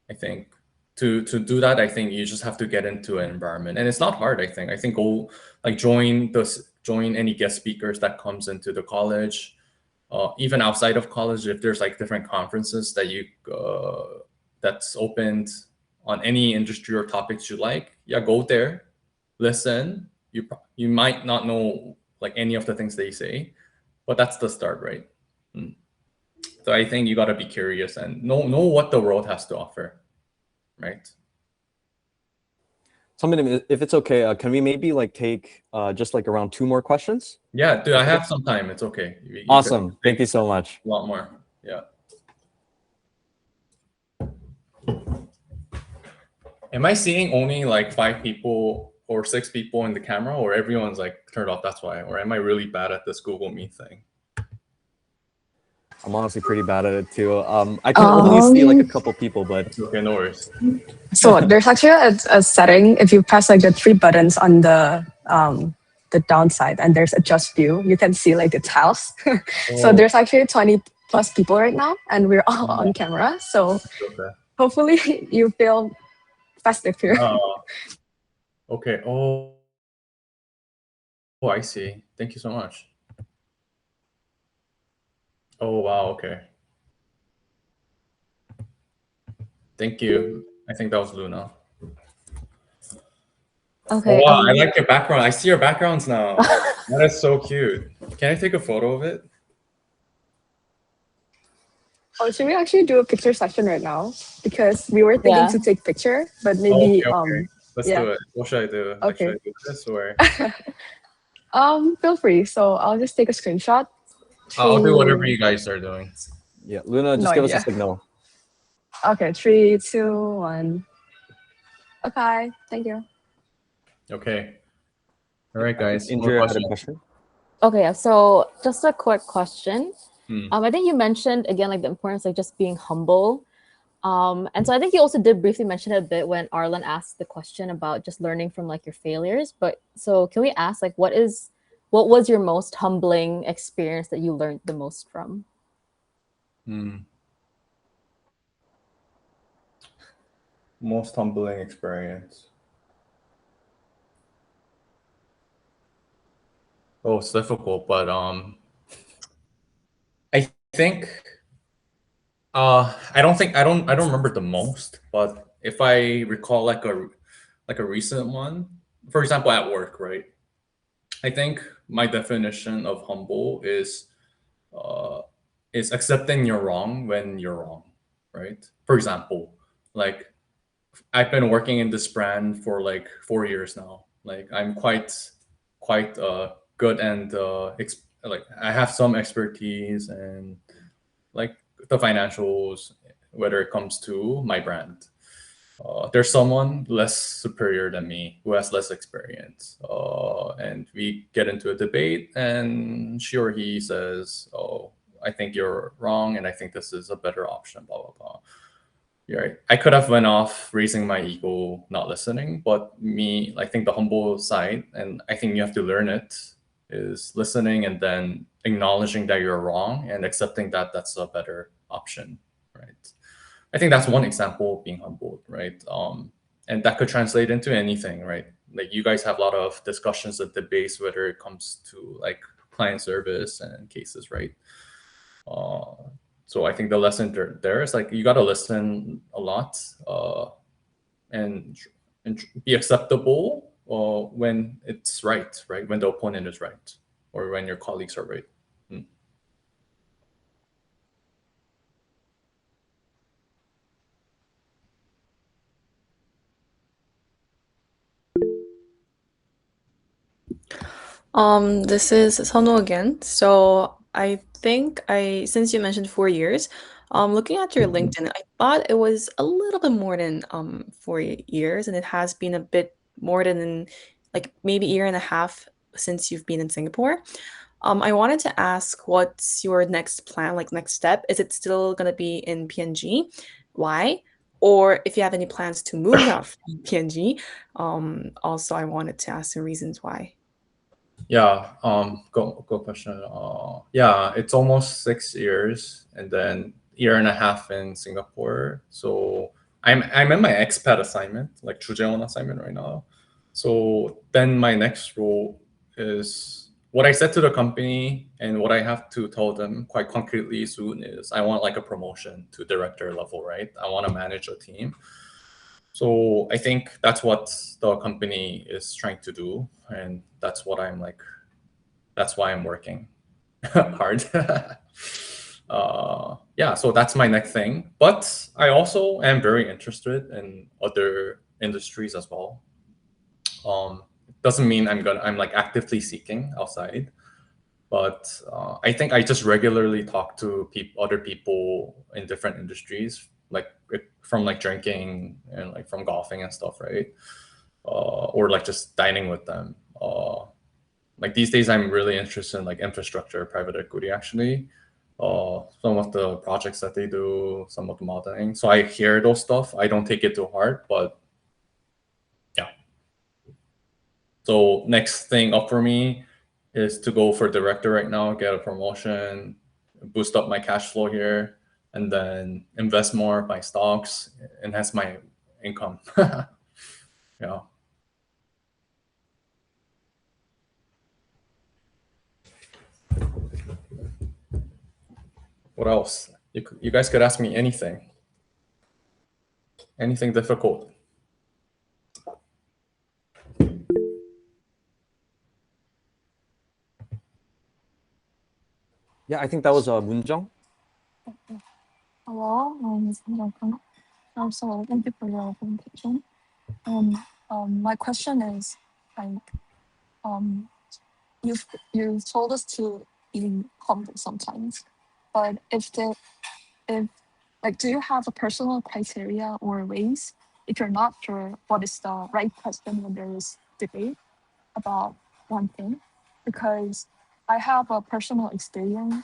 I think to do that, I think you just have to get into an environment, and it's not hard. I think go like join any guest speakers that comes into the college, even outside of college. If there's like different conferences that that's opened on any industry or topics you like, yeah, go there, listen. You might not know like any of the things they say, but that's the start, right? So I think you got to be curious and know what the world has to offer, right? Something, if it's okay, can we maybe like take just like around 2 more questions? Yeah, dude, I have some time. It's okay. You Awesome. Thank you so much. A lot more. Yeah. Am I seeing only like 5 people or 6 people in the camera, or everyone's like turned off? That's why. Or am I really bad at this Google Meet thing? I'm honestly pretty bad at it too. I can only see like a couple people, but okay, no worries. So there's actually a setting. If you press like the 3 buttons on the downside, and there's adjust view, you can see like the tiles. So there's actually 20 plus people right now, and we're all on camera. So hopefully you feel festive here. Okay. Oh, I see. Thank you so much. Oh, wow. Okay. Thank you. I think that was Luna. Okay. Oh, wow, I like your background. I see your backgrounds now. That is so cute. Can I take a photo of it? Oh, should we actually do a picture session right now? Because we were thinking to take picture, but maybe okay. Let's do it. What should I do? Okay. Like, should I do this or? Feel free. So I'll just take a screenshot. I'll do whatever you guys are doing. Yeah, Luna, just give us a signal. Okay, 3, 2, 1. Okay, thank you. Okay. All right, guys. Indra had a question. Okay, so just a quick question. I think you mentioned again like the importance of just being humble. And so I think you also did briefly mention it a bit when Arlan asked the question about just learning from like your failures. But so can we ask like what was your most humbling experience that you learned the most from? Most humbling experience. Oh, it's difficult, but I think I don't remember the most, but if I recall like a recent one, for example, at work, right? I think my definition of humble is accepting you're wrong when you're wrong, right? For example, like I've been working in this brand for like 4 years now. Like I'm quite good and like I have some expertise and like the financials, whether it comes to my brand. There's someone less superior than me who has less experience, and we get into a debate, and she or he says, "Oh, I think you're wrong, and I think this is a better option." Blah blah blah. You're right. I could have went off raising my ego, not listening, but me, I think the humble side, and I think you have to learn it, is listening and then acknowledging that you're wrong and accepting that that's a better option, right? I think that's one example of being humbled, right? And that could translate into anything, right? Like you guys have a lot of discussions and debates, whether it comes to like client service and cases, right? So I think the lesson there is like you got to listen a lot and be acceptable when it's right, right? When the opponent is right or when your colleagues are right. This is Sonu again. So I think since you mentioned 4 years, looking at your LinkedIn, I thought it was a little bit more than 4 years, and it has been a bit more than like maybe a year and a half since you've been in Singapore. I wanted to ask, what's your next plan, like next step? Is it still gonna be in PNG? Why? Or if you have any plans to move out from PNG, also I wanted to ask some reasons why. Yeah, go question. Yeah, it's almost 6 years and then year and a half in Singapore. So I'm in my expat assignment, like 주재원 assignment right now. So then my next role is what I said to the company and what I have to tell them quite concretely soon is I want like a promotion to director level, right? I want to manage a team. So I think that's what the company is trying to do, and that's what I'm like. That's why I'm working hard. Yeah, so that's my next thing. But I also am very interested in other industries as well. Doesn't mean I'm like actively seeking outside, but I think I just regularly talk to other people in different industries, like from like drinking and like from golfing and stuff, right? Or like just dining with them. Like these days, I'm really interested in like infrastructure, private equity, actually. Some of the projects that they do, some of the modeling. So I hear those stuff. I don't take it to heart, but yeah. So next thing up for me is to go for director right now, get a promotion, boost up my cash flow here, and then invest more, buy stocks, enhance my income. Yeah. What else? You guys could ask me anything. Anything difficult. Yeah, I think that was Moonjong. Hello, my name is Moonjong. So thank you for your presentation. My question is like you told us to be humble sometimes, but if like do you have a personal criteria or ways if you're not sure what is the right question when there is debate about one thing? Because I have a personal experience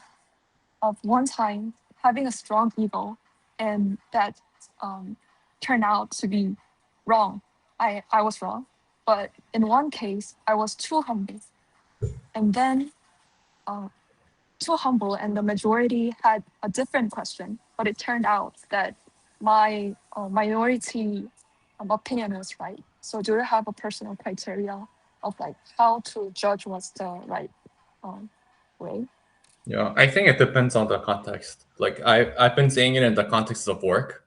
of one time having a strong ego and that turned out to be wrong. I was wrong. But in one case, I was too humble. And then too humble and the majority had a different question. But it turned out that my minority opinion was right. So do you have a personal criteria of like how to judge what's the right way? Yeah, I think it depends on the context. Like I've been saying it in the context of work,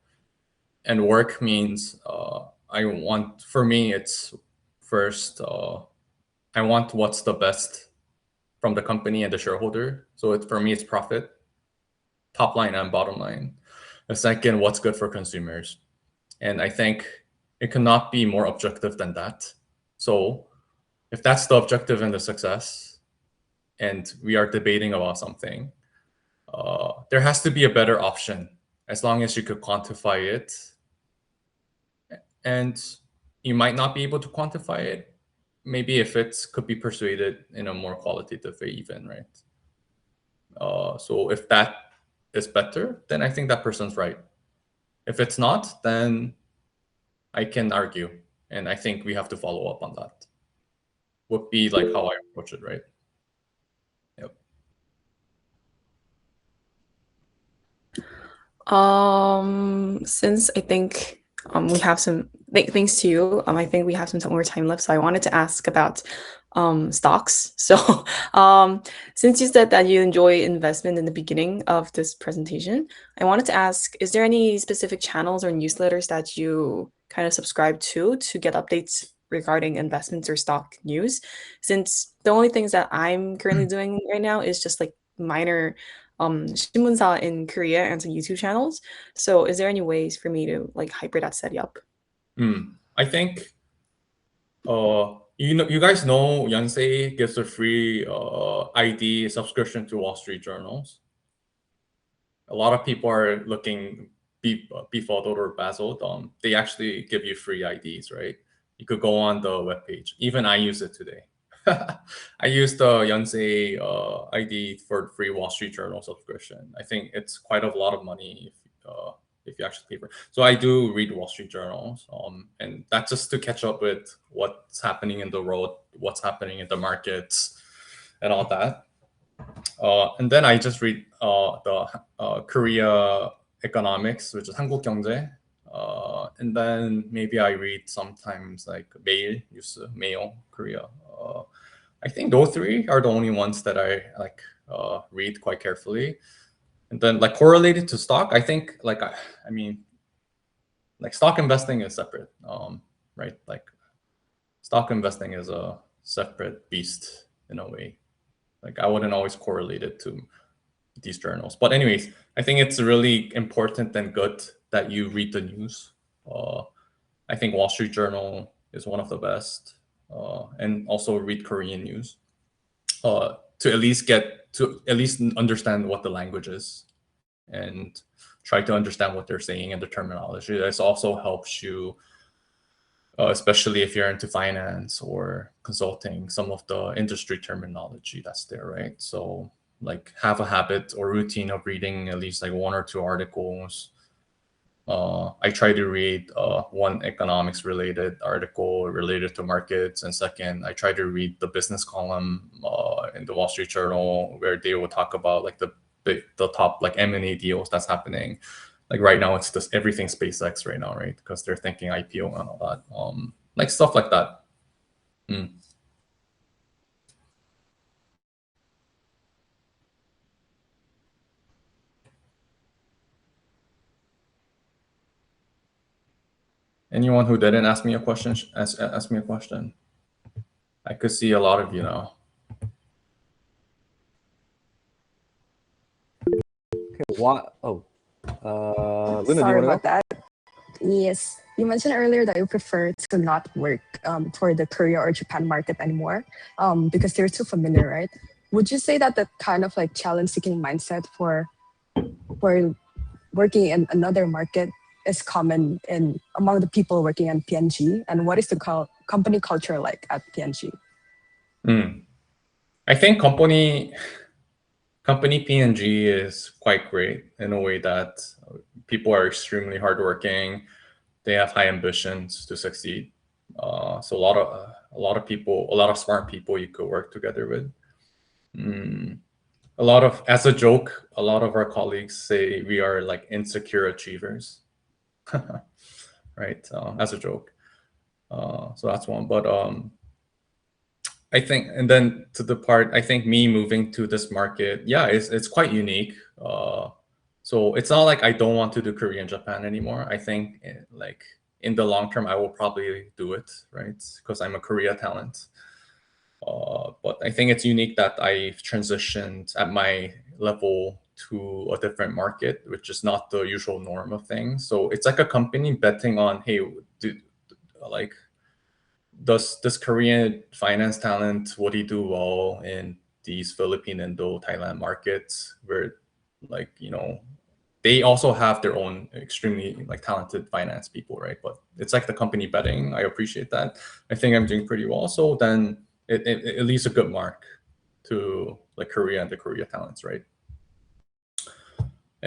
and work means for me it's first I want what's the best from the company and the shareholder. So for me it's profit, top line and bottom line. The second, what's good for consumers, and I think it cannot be more objective than that. So if that's the objective and the success, and we are debating about something, there has to be a better option as long as you could quantify it. And you might not be able to quantify it. Maybe if it could be persuaded in a more qualitative way, even, right? So if that is better, then I think that person's right. If it's not, then I can argue, and I think we have to follow up on that. Would be like how I approach it, right? Yep. Since I think we have some thanks to you, I think we have some more time left. So I wanted to ask about stocks. So since you said that you enjoy investment in the beginning of this presentation, I wanted to ask, is there any specific channels or newsletters that you kind of subscribe to get updates regarding investments or stock news? Since the only things that I'm currently doing right now is just like minor 신문사 in Korea and some YouTube channels. So is there any ways for me to like hyper that setup? I think you guys know Yonsei gives a free ID subscription to Wall Street journals. A lot of people are looking befuddled or baffled. They actually give you free IDs, right? You could go on the webpage. Even I use it today. I used the Yonsei ID for free Wall Street Journal subscription. I think it's quite a lot of money if you actually pay for it. So I do read Wall Street journals, and that's just to catch up with what's happening in the world, what's happening in the markets, and all that. And then I just read the Korea economics, which is 한국경제. And then maybe I read sometimes like Mail, Mail Korea. I think those three are the only ones that I like read quite carefully. And then like correlated to stock, I think like I mean like stock investing is separate, right? Like stock investing is a separate beast in a way. Like I wouldn't always correlate it to these journals. But anyways, I think it's really important and good that you read the news. I think Wall Street Journal is one of the best, and also read Korean news to at least understand what the language is and try to understand what they're saying and the terminology. This also helps you, especially if you're into finance or consulting, some of the industry terminology that's there, right? So like have a habit or routine of reading at least like 1 or 2 articles. I try to read one economics related article related to markets, and second, I try to read the business column in the Wall Street Journal where they will talk about like the top like M&A deals that's happening. Like right now, it's just everything SpaceX right now, right? Because they're thinking IPO and all that, like stuff like that. Anyone who didn't ask me a question, ask me a question. I could see a lot of you now. Okay, what? Oh, Luna, Sorry do you want about that. Yes, you mentioned earlier that you prefer to not work for the Korea or Japan market anymore because they're too familiar, right? Would you say that the kind of like challenge-seeking mindset for working in another market is common among the people working at P&G? And what is the company culture like at P&G? I think company P&G is quite great in a way that people are extremely hardworking. They have high ambitions to succeed. So a lot of people, a lot of smart people you could work together with. As a joke, a lot of our colleagues say we are like insecure achievers, right? As a joke. So that's one. But I think, and then to the part, I think me moving to this market, yeah, it's quite unique. So it's not like I don't want to do Korea and Japan anymore. I think like in the long term, I will probably do it, right? Because I'm a Korea talent. But I think it's unique that I've transitioned at my level to a different market, which is not the usual norm of things. So it's like a company betting on, hey, does this Korean finance talent, would he do well in these Philippine, Indo, Thailand markets where like, they also have their own extremely like talented finance people, right? But it's like the company betting. I appreciate that. I think I'm doing pretty well. So then it leaves a good mark to like Korea and the Korea talents, right?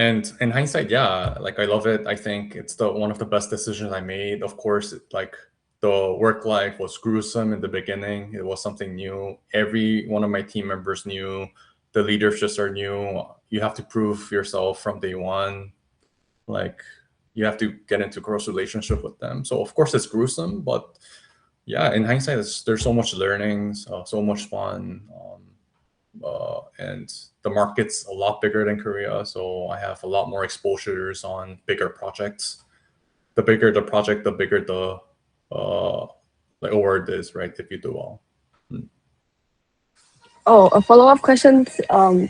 And in hindsight, yeah, like I love it. I think it's one of the best decisions I made. Of course, like the work life was gruesome in the beginning. It was something new. Every one of my team members knew. The leaders just are new. You have to prove yourself from day one. Like you have to get into close relationship with them. So of course it's gruesome, but yeah, in hindsight, there's so much learning, so much fun. And the market's a lot bigger than Korea, so I have a lot more exposures on bigger projects. The bigger the project, the bigger the award is, right? If you do well. Oh, a follow-up question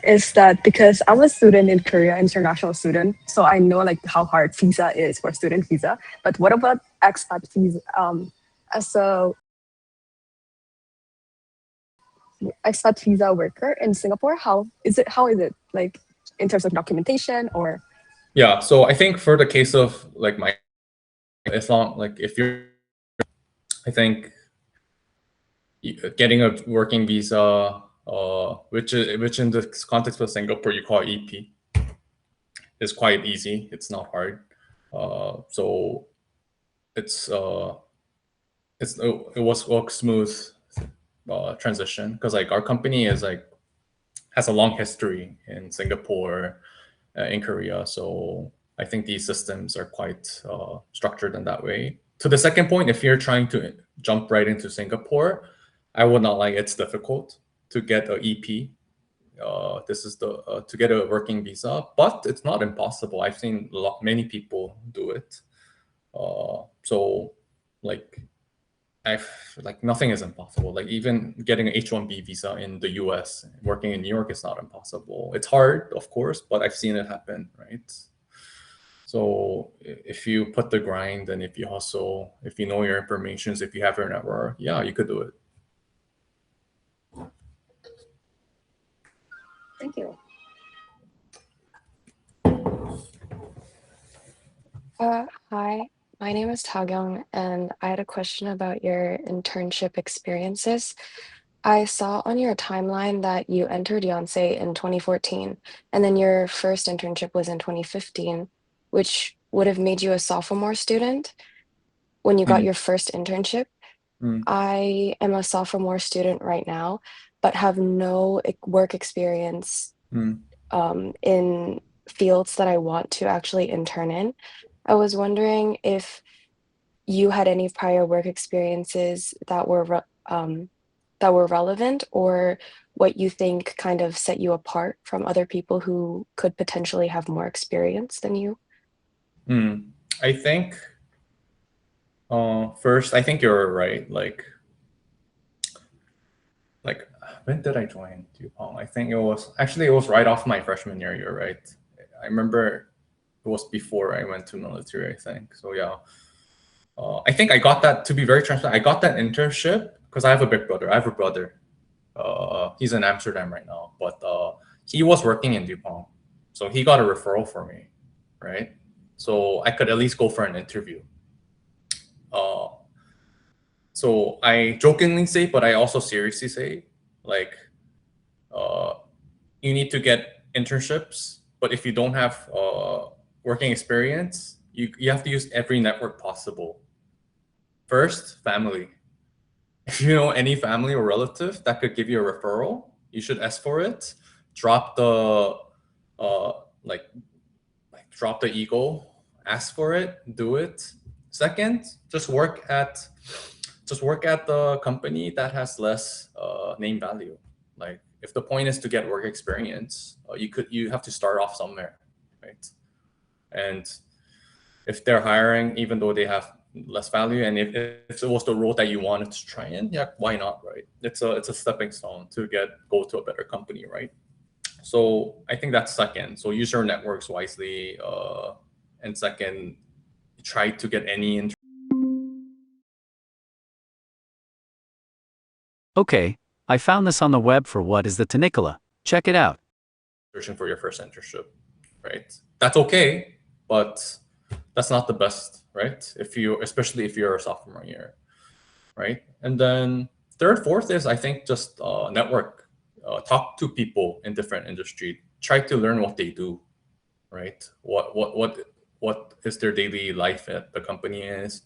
is that because I'm a student in Korea, international student, so I know like how hard visa is for student visa. But what about expat visa? As a expat visa worker in Singapore, how is it like in terms of documentation or? Yeah, so I think for the case of like it's not like if you're, I think getting a working visa, which in the context of Singapore you call EP, is quite easy. It's not hard. So it was smooth transition because like our company is like has a long history in Singapore, in Korea. So I think these systems are quite structured in that way. To the second point, if you're trying to jump right into Singapore, I would not like it's difficult to get a EP. This is the to get a working visa, but it's not impossible. I've seen many people do it. So like nothing is impossible. Like even getting an H-1B visa in the US, working in New York is not impossible. It's hard, of course, but I've seen it happen, right? So if you put the grind and if you hustle, if you know your information, if you have your network, yeah, you could do it. Thank you. Hi, my name is Tagyong, and I had a question about your internship experiences. I saw on your timeline that you entered Yonsei in 2014, and then your first internship was in 2015, which would have made you a sophomore student when you got your first internship. I am a sophomore student right now, but have no work experience in fields that I want to actually intern in. I was wondering if you had any prior work experiences that were relevant, or what you think kind of set you apart from other people who could potentially have more experience than you. I think first, I think you're right. Like when did I join Dupont? I think it was right off my freshman year. You're right. I remember it was before I went to military, I think. So yeah, I think I got that, to be very transparent, I got that internship because I have a big brother. I have a brother. He's in Amsterdam right now, but he was working in Dupont. So he got a referral for me, right? So I could at least go for an interview. So I jokingly say, but I also seriously say, like, you need to get internships, but if you don't have working experience, you have to use every network possible. First, family. If you know any family or relative that could give you a referral, you should ask for it. Drop the drop the ego, ask for it, do it. Second, just work at the company that has less name value. Like if the point is to get work experience, you have to start off somewhere, right? And if they're hiring, even though they have less value, and if it was the role that you wanted to try in, yeah, why not, right? It's a stepping stone to go to a better company, right? So I think that's second. So use your networks wisely, and second, try to get any. Okay, I found this on the web for What is the Tanicola. Check it out. Searching for your first internship, right? That's okay, but that's not the best, right? Especially if you're a sophomore year, right? And then third, fourth is, I think, just network, talk to people in different industry, try to learn what they do, right? What is their daily life at the company is,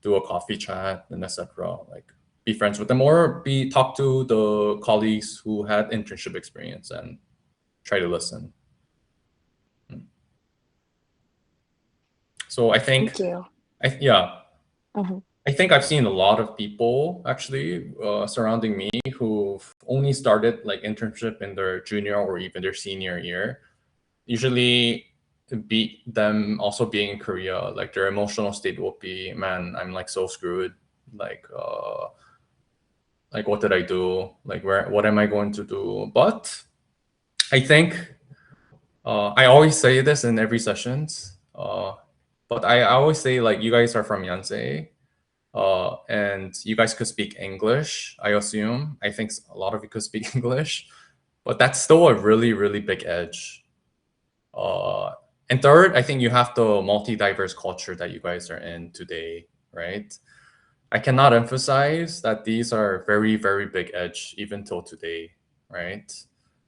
do a coffee chat and etc. Like be friends with them or talk to the colleagues who had internship experience and try to listen. So I think, Thank you. I think I've seen a lot of people actually surrounding me who've only started like internship in their junior or even their senior year. Usually be them also being in Korea, like their emotional state will be, man, I'm like so screwed. Like what did I do? Like what am I going to do? But I think I always say this in every sessions. But I always say like you guys are from Yonsei. And you guys could speak English, I assume. I think a lot of you could speak English, but that's still a really, really big edge. And third, I think you have the multi-diverse culture that you guys are in today, right? I cannot emphasize that these are very, very big edge even till today, right?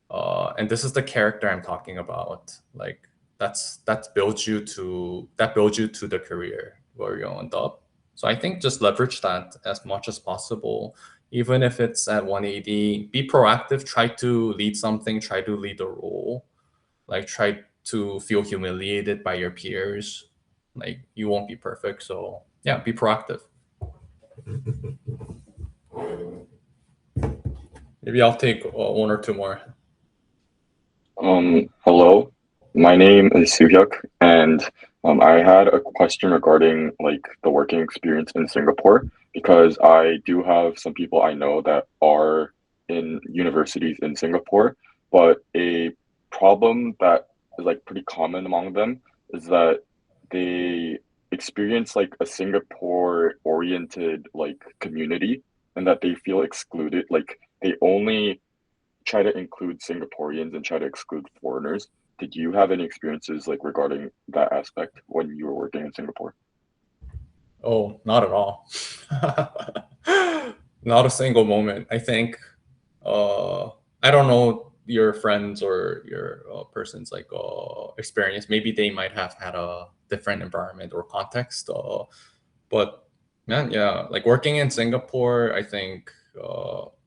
And this is the character I'm talking about. Like that builds you to the career where you'll end up. So I think just leverage that as much as possible, even if it's at 180. Be proactive. Try to lead something. Try to lead a role. Like try to feel humiliated by your peers. Like you won't be perfect. So yeah, be proactive. Maybe I'll take one or two more. Hello, my name is Suhyuk, and I had a question regarding like the working experience in Singapore, because I do have some people I know that are in universities in Singapore, but a problem that is like pretty common among them is that they experience like a Singapore oriented like community, and that they feel excluded. Like they only try to include Singaporeans and try to exclude foreigners. Did you have any experiences like regarding that aspect when you were working in Singapore? Oh, not at all. Not a single moment. I think I don't know your friends or your person's like experience. Maybe they might have had a different environment or context. But man, yeah, like working in Singapore, I think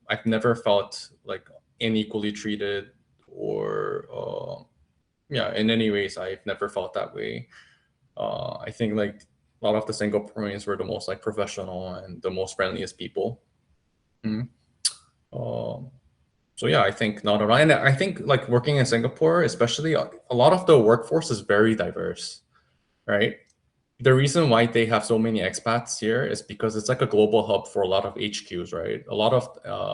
I've never felt like unequally treated or yeah, in any ways I've never felt that way. I think like a lot of the Singaporeans were the most like professional and the most friendliest people. So yeah, I think not at all. And I think like working in Singapore, especially a lot of the workforce is very diverse, right? The reason why they have so many expats here is because it's like a global hub for a lot of HQs, right? A lot of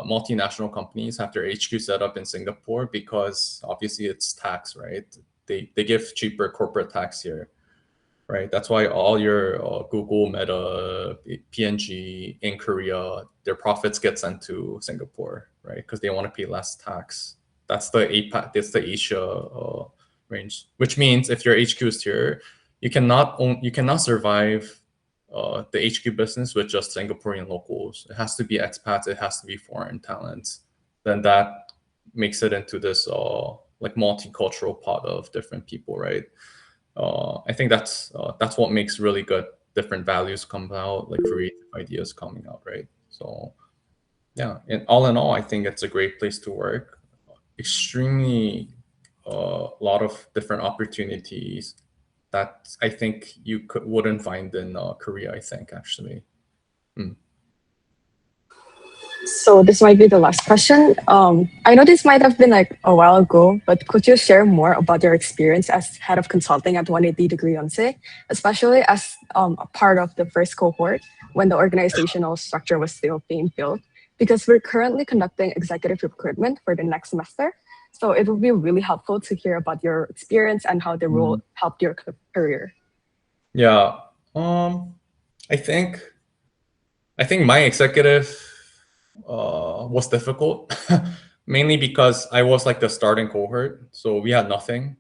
multinational companies have their HQ set up in Singapore because obviously it's tax, right? They give cheaper corporate tax here, right? That's why all your Google, Meta, P&G in Korea, their profits get sent to Singapore, right? Because they want to pay less tax. That's the APAC, that's the Asia range, which means if your HQ is here, you cannot survive the HQ business with just Singaporean locals. It has to be expats. It has to be foreign talents. Then that makes it into this like multicultural pot of different people, right? I think that's what makes really good different values come out, like creative ideas coming out, right? So yeah, and all in all, I think it's a great place to work. Extremely a lot of different opportunities that I think you wouldn't find in Korea, I think, actually. So this might be the last question. I know this might have been like a while ago, but could you share more about your experience as head of consulting at 180 Degree Yonsei, especially as a part of the first cohort when the organizational structure was still being built? Because we're currently conducting executive recruitment for the next semester. So it would be really helpful to hear about your experience and how the role helped your career. Yeah, I think my executive was difficult, mainly because I was like the starting cohort, so we had nothing.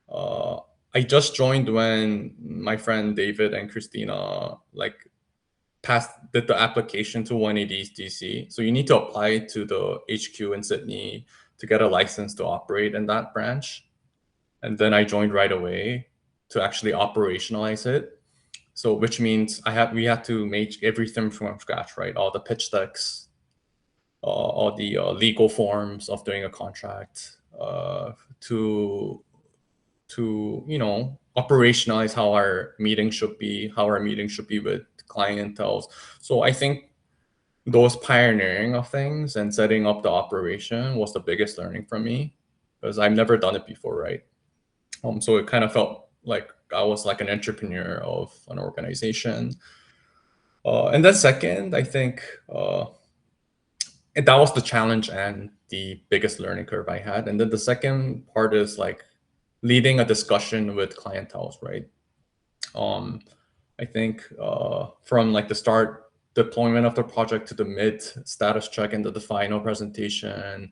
I just joined when my friend David and Christina like did the application to 180 DC. So you need to apply to the HQ in Sydney to get a license to operate in that branch. and then I joined right away to actually operationalize it. So which means we had to make everything from scratch, right? All the pitch decks, all the legal forms of doing a contract, to operationalize how our meeting should be with clientele. So I think those pioneering of things and setting up the operation was the biggest learning for me, because I've never done it before, right? So it kind of felt like I was like an entrepreneur of an organization. And then second, I think that was the challenge and the biggest learning curve I had. And then the second part is like leading a discussion with clientele, right? I think from like the start deployment of the project to the mid status check and the final presentation,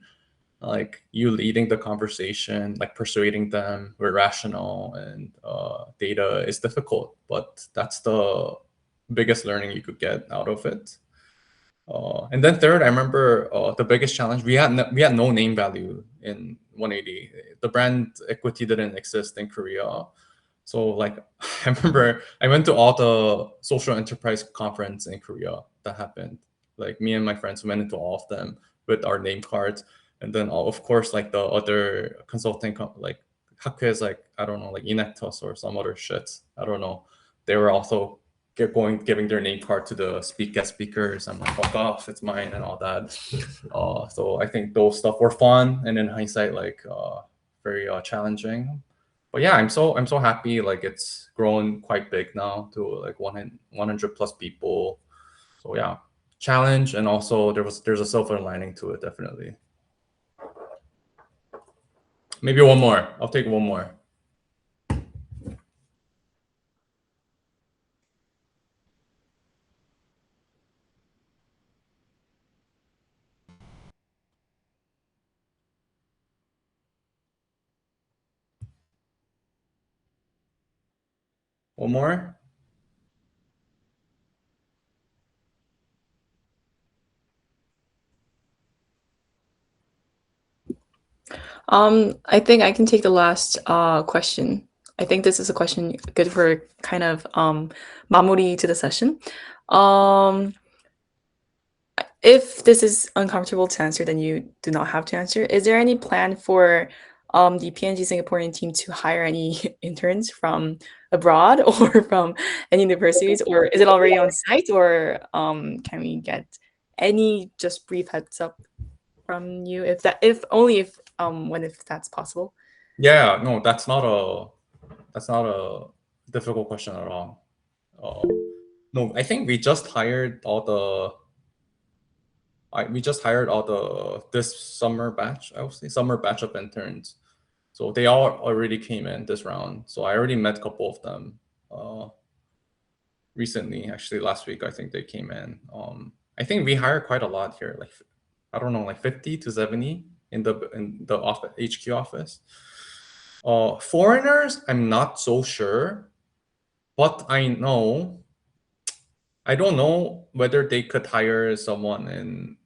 like you leading the conversation, like persuading them we're rational and data is difficult, but that's the biggest learning you could get out of it. And then third, I remember the biggest challenge, we had no name value in 180. The brand equity didn't exist in Korea. So like, I remember I went to all the social enterprise conference in Korea that happened. Like me and my friends went into all of them with our name cards. And then of course, like the other consulting, like Hakue is like, I don't know, like Inactus or some other shit. I don't know. They were also giving their name card to the guest speakers. I'm like, fuck off, it's mine and all that. So I think those stuff were fun, and in hindsight, like very challenging. But yeah, I'm so happy. Like it's grown quite big now to like 100 plus people. So yeah, challenge, and also there's a silver lining to it, definitely. Maybe one more. I'll take one more. One more? I think I can take the last question. I think this is a question good for kind of 마무리 to the session. If this is uncomfortable to answer, then you do not have to answer. Is there any plan for the P&G Singaporean team to hire any interns from abroad or from any universities, or is it already on site, or can we get any just brief heads up from you if that's possible? Yeah, no, that's not a difficult question at all. No, I think we just hired all the this summer batch, I would say summer batch of interns. So they all already came in this round. So I already met a couple of them recently, actually last week. I think they came in. I think we hire quite a lot here, like I don't know, like 50 to 70 in the office, HQ office. Foreigners, I'm not so sure, but I don't know whether they could hire someone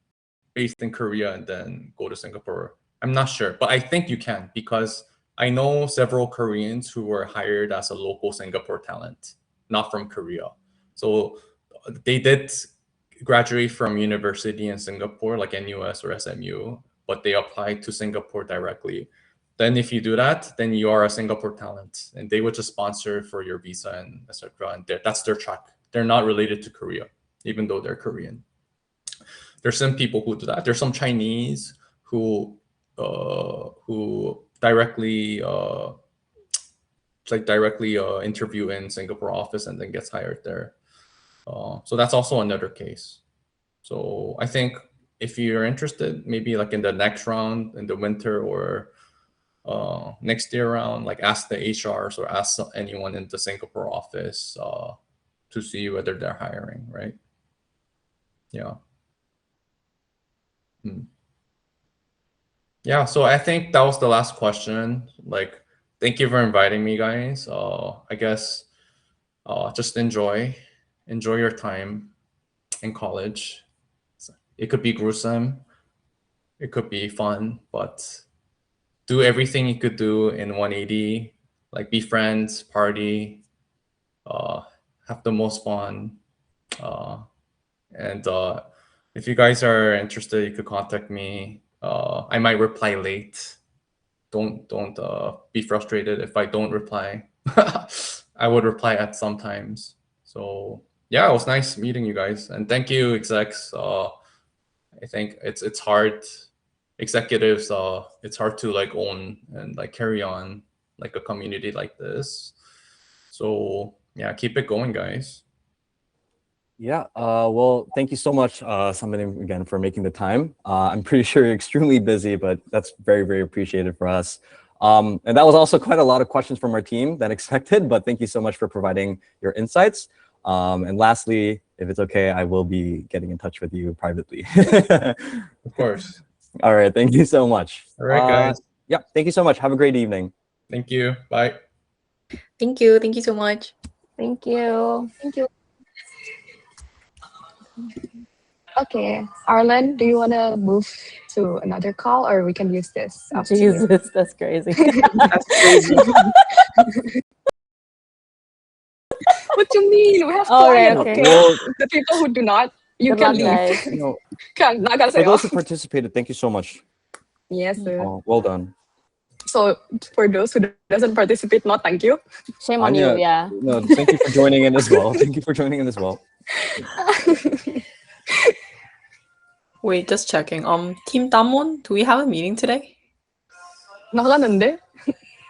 based in Korea and then go to Singapore. I'm not sure, but I think you can, because I know several Koreans who were hired as a local Singapore talent, not from Korea. So they did graduate from university in Singapore, like NUS or SMU, but they applied to Singapore directly. Then if you do that, then you are a Singapore talent, and they would just sponsor for your visa and etc. And that's their track. They're not related to Korea, even though they're Korean. There's some people who do that. There's some Chinese who directly interview in Singapore office and then gets hired there. So that's also another case. So I think if you're interested, maybe like in the next round in the winter or next year round, like ask the HRs or ask anyone in the Singapore office to see whether they're hiring, right? Yeah. Yeah, so I think that was the last question. Like, thank you for inviting me, guys. I guess just enjoy your time in college. It could be gruesome, it could be fun, but do everything you could do in 180, like be friends, party, have the most fun. And if you guys are interested, you could contact me. I might reply late. Don't be frustrated if I don't reply. I would reply at some times. So yeah, it was nice meeting you guys, and thank you, execs. I think it's hard, executives. It's hard to like own and like carry on like a community like this. So yeah, keep it going, guys. Yeah, well, thank you so much, Sambanim, again, for making the time. I'm pretty sure you're extremely busy, but that's very, very appreciated for us. And that was also quite a lot of questions from our team than expected, but thank you so much for providing your insights. And lastly, if it's okay, I will be getting in touch with you privately. Of course. All right, thank you so much. All right, guys. Yeah, thank you so much. Have a great evening. Thank you. Bye. Thank you. Thank you so much. Thank you. Thank you. Okay, Arlen, do you want to move to another call, or we can use this? Up to you. Jesus, that's crazy. That's crazy. What do you mean? We have All right, clients. okay. Well, The people who do not, you Good can luck, leave. guys. you know, Not gonna for say those off. who participated, thank you so much. Yes, sir. Oh, well done. So for those who doesn't participate, not thank you. Shame on Anya, you, yeah. no, thank you for joining in as well. Thank you for joining in as well. Wait, just checking. Team Damwon, do we have a meeting today? 나가는데?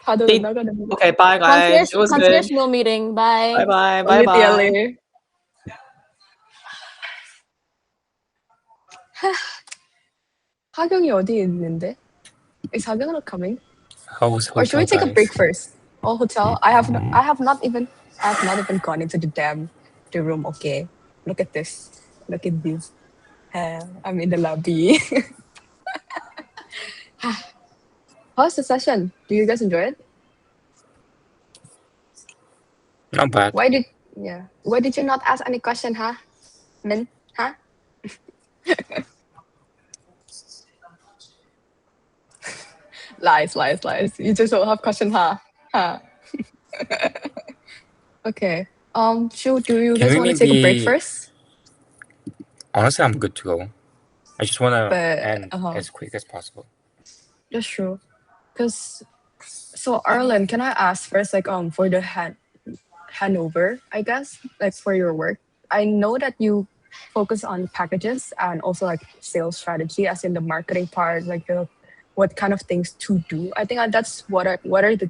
다들 They- 나가는데. Okay, bye guys. It was good. Conspirational meeting. Bye. Bye bye. Bye Only bye. TLA. 하경이 어디 있는데? Is Hagyong not coming? How's Or should we hotel, take a guys? break first? Oh, hotel. I have not even gone into the room. Okay, look at this. Look at this. I'm in the lobby. How's the session? Do you guys enjoy it? Not bad. Why did you not ask any question, huh? Min, huh? Lies. You just don't have question, huh? Okay. Do you Can guys we want to take a break maybe- first? Honestly, I'm good to go. I just want to But, end uh-huh. as quick as possible. That's true. So Arlen, can I ask first, like, for the handover, I guess, like for your work, I know that you focus on packages and also like sales strategy, as in the marketing part, like what kind of things to do. I think that's what are the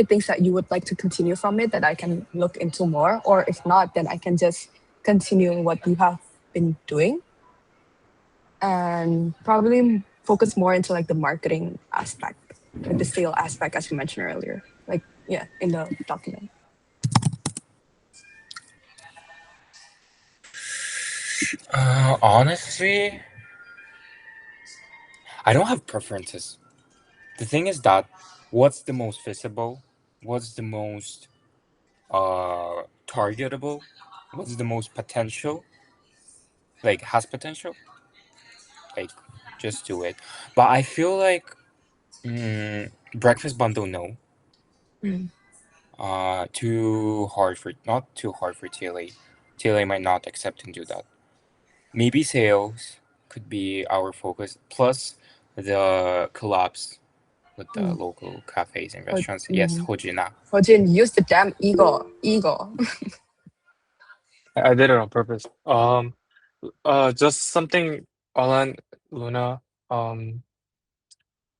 things that you would like to continue from it that I can look into more, or if not, then I can just continue what you have been doing, and probably focus more into like the marketing aspect, like the sale aspect, as you mentioned earlier, like in the document. Honestly, I don't have preferences. The thing is that what's the most visible, what's the most targetable, what's the most potential, like has potential, like just do it. But I feel like breakfast bundle, no. Mm. Not too hard for TLA. TLA might not accept and do that. Maybe sales could be our focus, plus the collabs with the local cafes and restaurants. Yes, Hojina. Hojin, use the damn ego. I did it on purpose. Just something, Alan, Luna.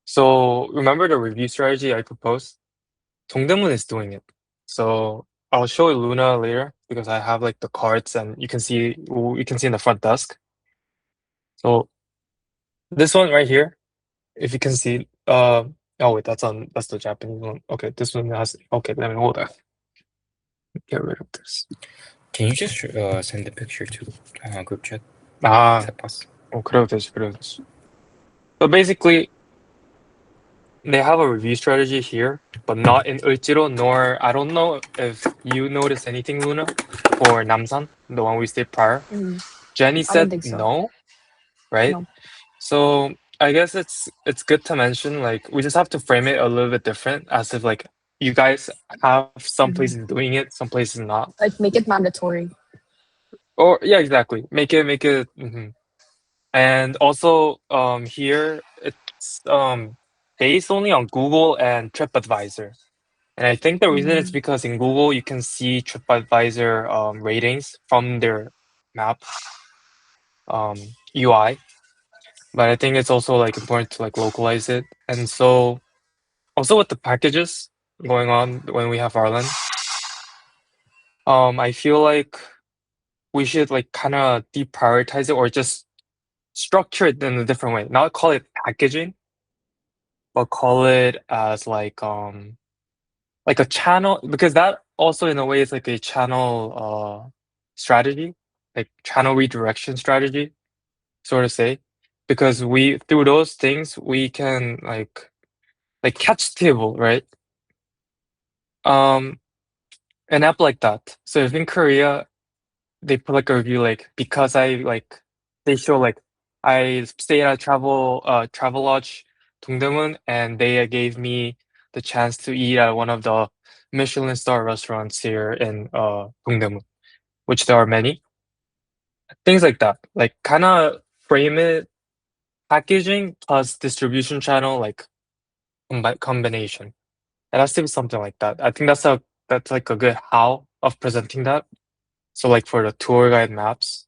So remember the review strategy I proposed? Dongdaemun is doing it. So I'll show Luna later because I have like the cards and you can see in the front desk. So this one right here, if you can see, oh wait, that's the Japanese one. Okay, this one has. Okay, let me hold that. Get rid of this. Can you just send the picture to group chat? 아, Is that possible? 그래도 되지. So basically, they have a review strategy here, but not in Ulchiro, nor I don't know if you noticed anything, Luna, for Namsan, the one we stayed prior. Jenny I don't said think so. no, right? No. So I guess it's good to mention, like, we just have to frame it a little bit different, as if like you guys have some places doing it, some places not. Like make it mandatory. Or yeah, exactly. Make it. And also, here it's based only on Google and TripAdvisor. And I think the reason is because in Google you can see TripAdvisor ratings from their map UI. But I think it's also like important to like localize it. And so also with the packages going on when we have Arlen, I feel like we should like kind of deprioritize it or just structure it in a different way. Not call it packaging, but call it as like a channel, because that also in a way is like a channel strategy, like channel redirection strategy, sort of say. Because we through those things we can like catch table, right? An app like that. So if in Korea they put like a review like because I like they show like I stay at a travel lodge Dongdaemun and they gave me the chance to eat at one of the Michelin star restaurants here in Dongdaemun, which there are many. Things like that. Like kind of frame it packaging plus distribution channel like combination. It has to be something like that. I think that's like a good how of presenting that. So like for the tour guide maps,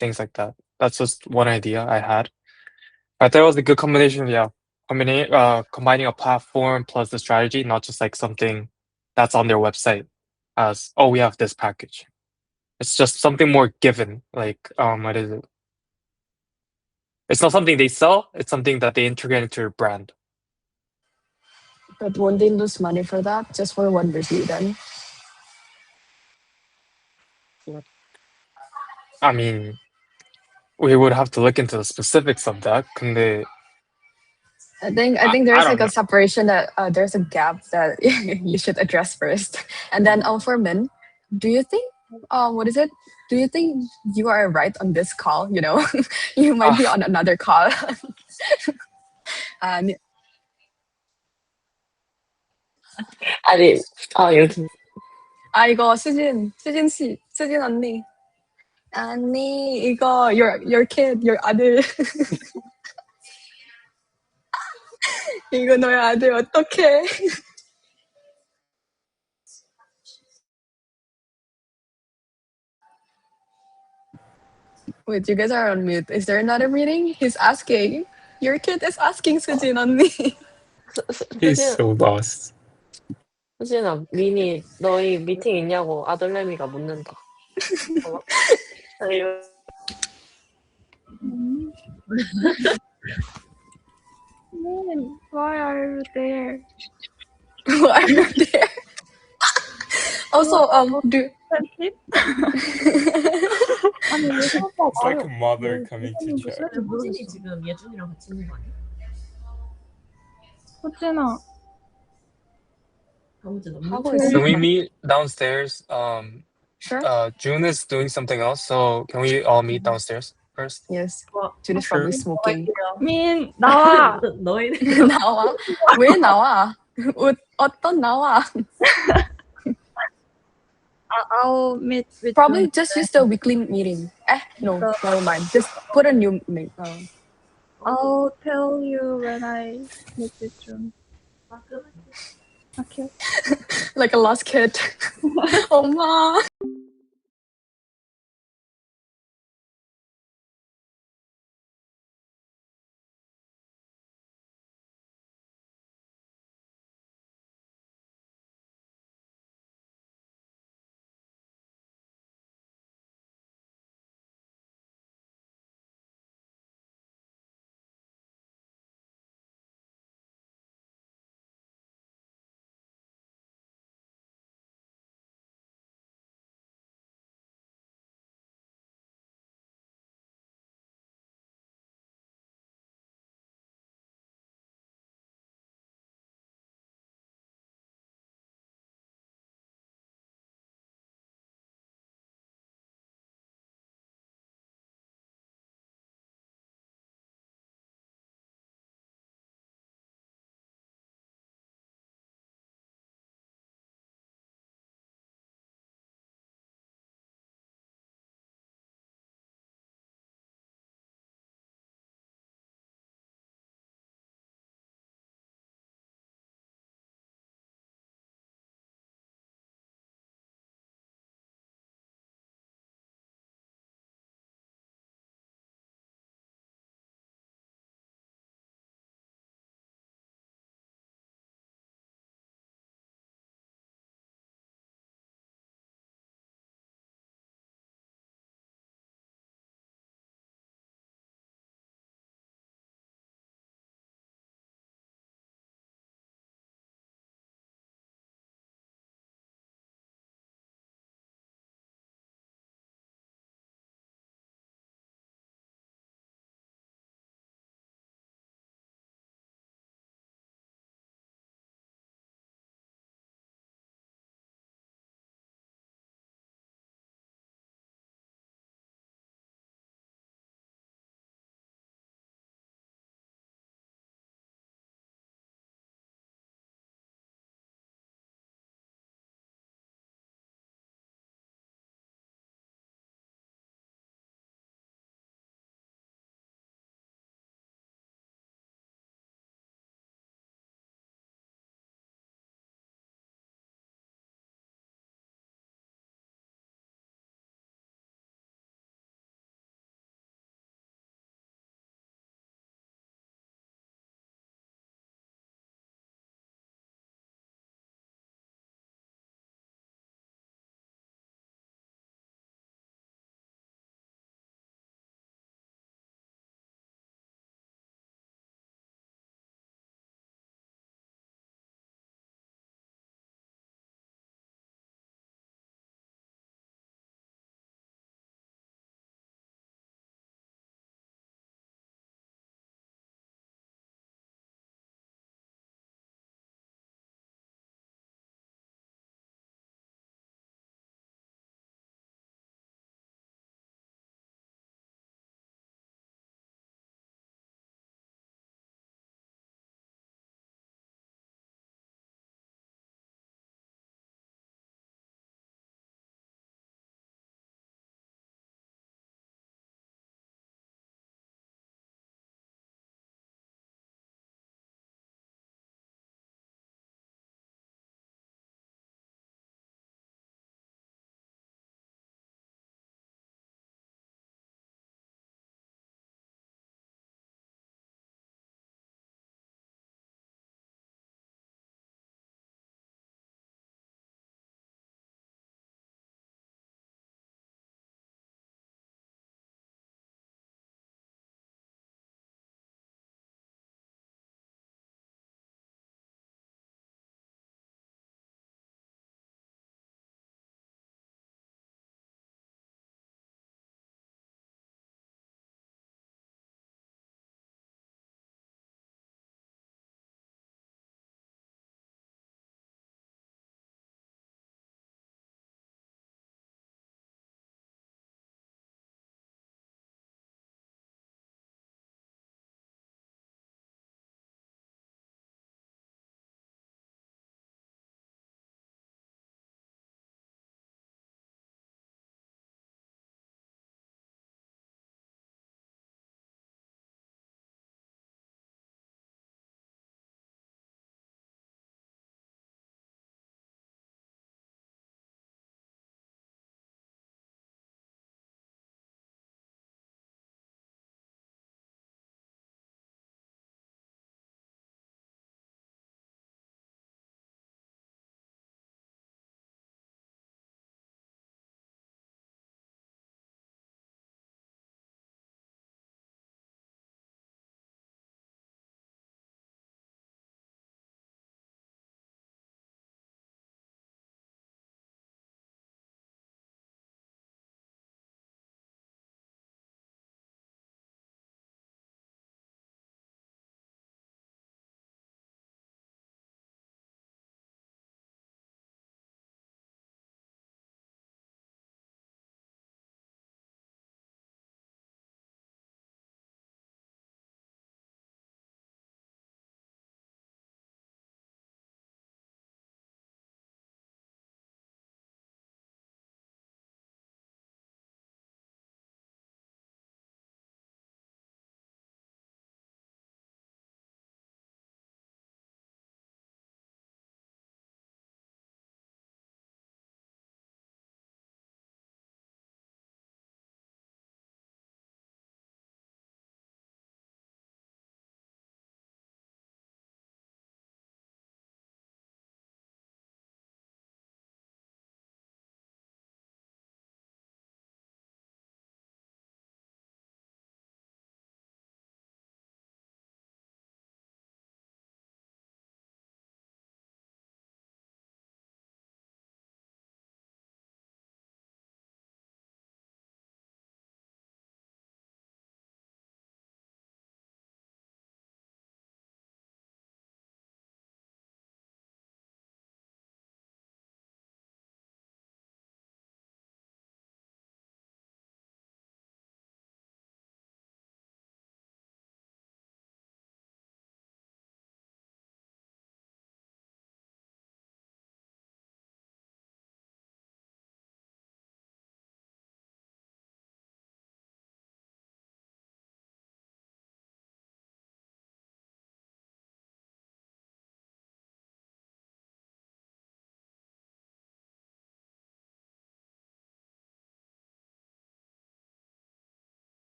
things like that. That's just one idea I had. I thought it was a good combination. Yeah, combining a platform plus the strategy, not just like something that's on their website as oh we have this package. It's just something more given. Like what is it? It's not something they sell. It's something that they integrate into their brand. But won't they lose money for that? Just for one review then? I mean, we would have to look into the specifics of that. 근데 I think I there's don't like a know. separation that there's a gap that you should address first. And then for Min, do you think what is it? Do you think you are right on this call? You know, you might be on another call. And 아니, 여기. 이거 수진 씨, 수진 언니. 아니 이거 your kid, your 아들. 이거 너의 아들 어떡해? Wait, you guys are on mute. Is there another meeting? He's asking. Your kid is asking 수진 언니. He's so lost. 수진아, 미니, 너희 미팅 있냐고 아들내미가 묻는다. 아유. Min, why are you there? Why are you there? Also, do It's like a mother coming to check. 호진이 지금 예준이랑 같이 있는 거 아니야? 호진아. Can we meet downstairs? Sure. June is doing something else, so can we all meet downstairs first? Yes. June is probably smoking. 민, 나와. 너희 나와? 왜 나와? 어떤 나와? I'll meet with Probably you. just use the weekly meeting. No, never mind. Just put a new name. I'll tell you when I meet with June. Okay. Like a lost kid. 엄마.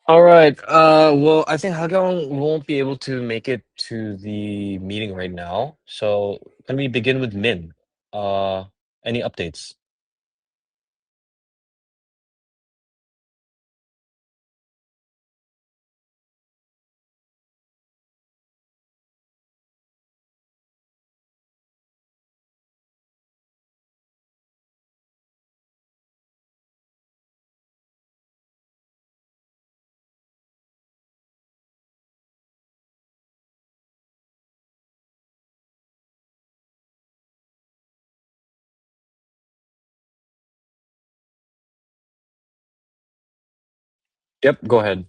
All right. Well, I think Hagyong won't be able to make it to the meeting right now. So can we begin with Min? Any updates? Yep, go ahead.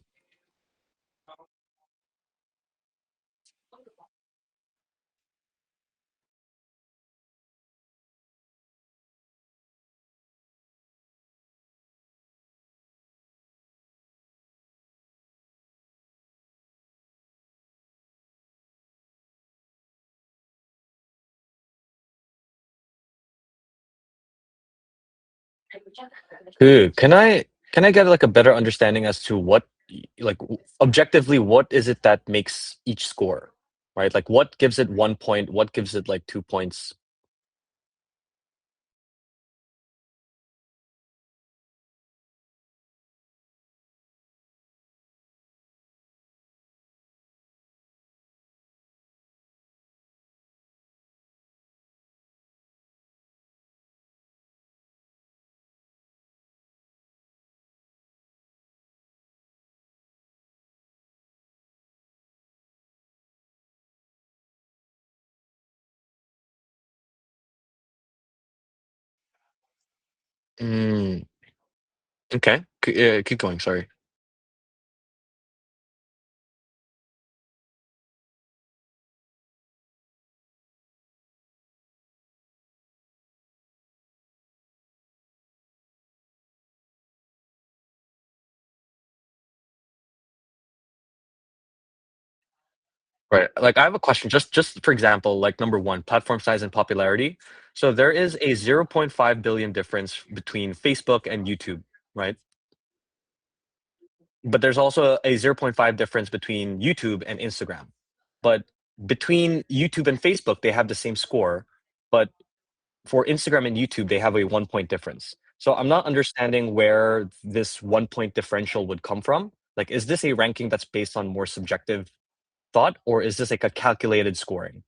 Can I get like a better understanding as to what objectively what is it that makes each score, right? Like what gives it 1 point, what gives it like 2 points? Mm, okay. Keep going, sorry. Right. Like I have a question, just for example, like number one, platform size and popularity. So there is a 0.5 billion difference between Facebook and YouTube, right? But there's also a 0.5 difference between YouTube and Instagram. But between YouTube and Facebook, they have the same score, but for Instagram and YouTube, they have a 1 point difference. So I'm not understanding where this 1 point differential would come from. Like, is this a ranking that's based on more subjective thought, or is this like a calculated scoring?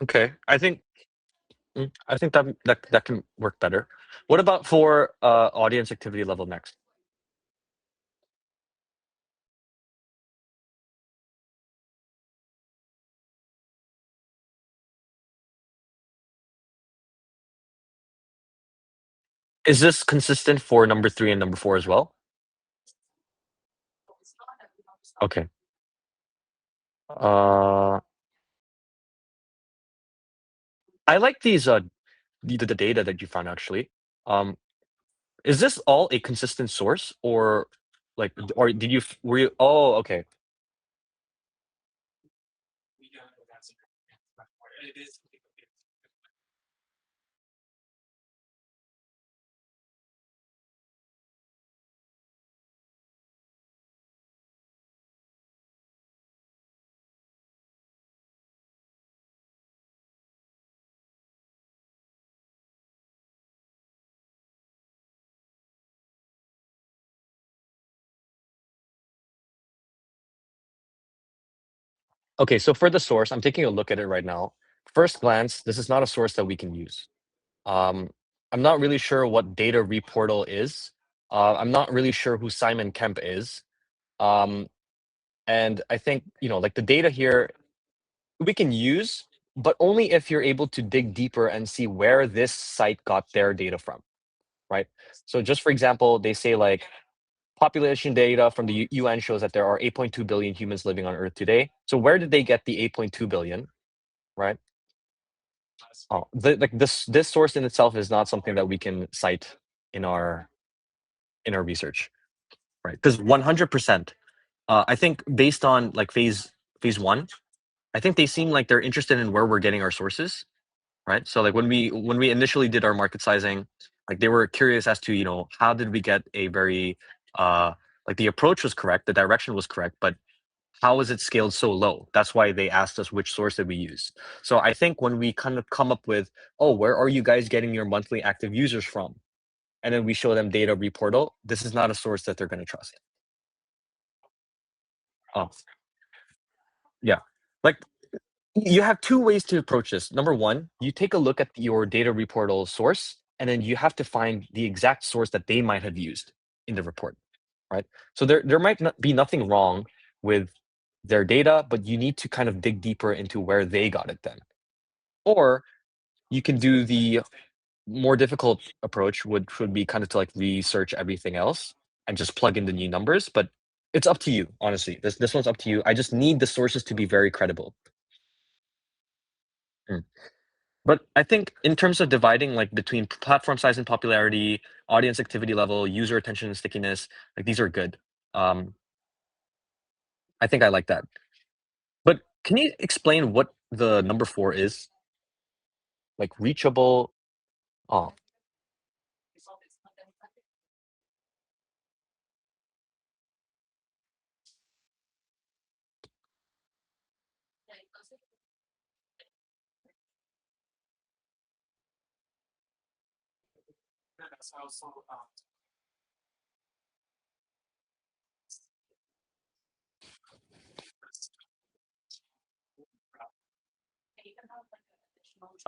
Okay, I think that can work better. What about for audience activity level next? Is this consistent for number 3 and number 4 as well? Okay. Uh, I like these the data that you found actually. Um, is this all a consistent source or like or did you were you oh okay. Okay, so for the source, I'm taking a look at it right now. First glance, this is not a source that we can use. Um, I'm not really sure what data reportal is. I'm not really sure who Simon Kemp is. Um, and I think, like the data here we can use, but only if you're able to dig deeper and see where this site got their data from, right? So just for example, they say like population data from the UN shows that there are 8.2 billion humans living on Earth today. So where did they get the 8.2 billion, right? Oh, like this source in itself is not something that we can cite in our research, right? Because 100%, I think based on like phase 1, I think they seem like they're interested in where we're getting our sources, right? So like when we initially did our market sizing, like they were curious as to, you know, how did we get a very like the approach was correct, the direction was correct, but how is it scaled so low? That's why they asked us which source did we use. So I think when we kind of come up with, oh, where are you guys getting your monthly active users from? And then we show them data reportal, this is not a source that they're going to trust. Oh, yeah. Like you have two ways to approach this. Number one, you take a look at your data reportal source, and then you have to find the exact source that they might have used in the report, right? So there might not be nothing wrong with their data, but you need to kind of dig deeper into where they got it then. Or you can do the more difficult approach, which would be kind of to like research everything else and just plug in the new numbers. But it's up to you, honestly. This one's up to you. I just need the sources to be very credible. But I think in terms of dividing like between platform size and popularity, audience activity level, user attention and stickiness, like these are good. I think I like that. But can you explain what the number 4 is? Like reachable. Oh.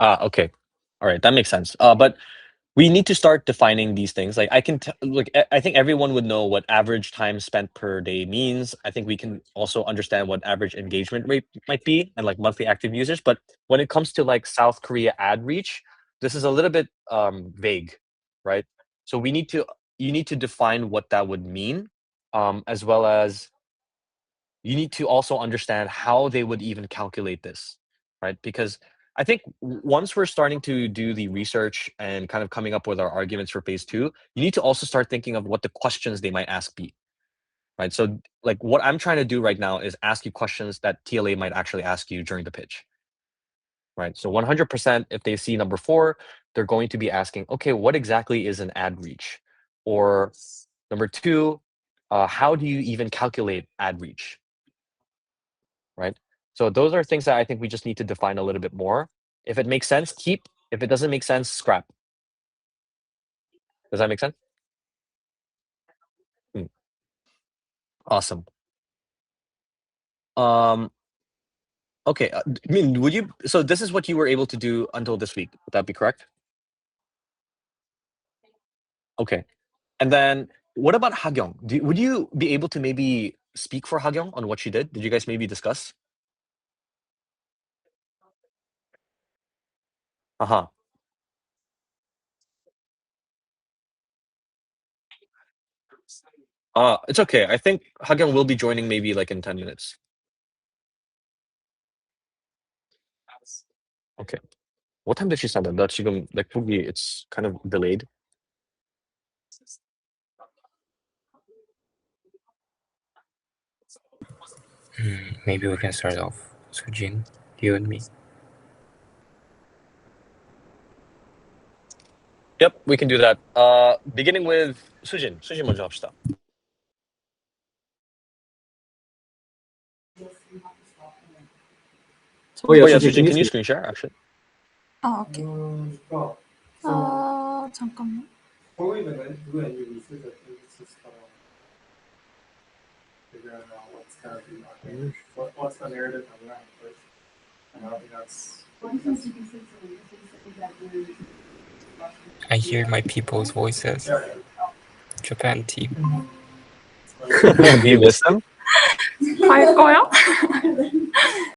Okay. All right, that makes sense. But we need to start defining these things. Like I can look. I think everyone would know what average time spent per day means. I think we can also understand what average engagement rate might be and like monthly active users. But when it comes to like South Korea ad reach, this is a little bit vague, right? So you need to define what that would mean, as well as you need to also understand how they would even calculate this, right? Because I think once we're starting to do the research and kind of coming up with our arguments for phase 2, you need to also start thinking of what the questions they might ask be, right? So like what I'm trying to do right now is ask you questions that TLA might actually ask you during the pitch, right? So 100%, if they see number 4, they're going to be asking, okay, what exactly is an ad reach? Or number 2, how do you even calculate ad reach, right? So those are things that I think we just need to define a little bit more. If it makes sense, keep. If it doesn't make sense, scrap. Does that make sense? Awesome. Okay. I mean, would you? So this is what you were able to do until this week. Would that be correct? Okay. And then what about Hagyong? Would you be able to maybe speak for Hagyong on what she did? Did you guys maybe discuss? It's okay. I think Hagyong will be joining maybe like in 10 minutes. Okay. What time did she send it? That 지금 like probably it's kind of delayed. Maybe we can start off. Sujin, you and me. Yep, we can do that. Beginning with Sujin. Sujin 먼저 합시다. Oh yeah, Sujin, can you screen share actually? 오케이. 잠깐만. What's the narrative around first? And I think that's. I hear my people's voices. Japan team. Do you miss them? 할 거야?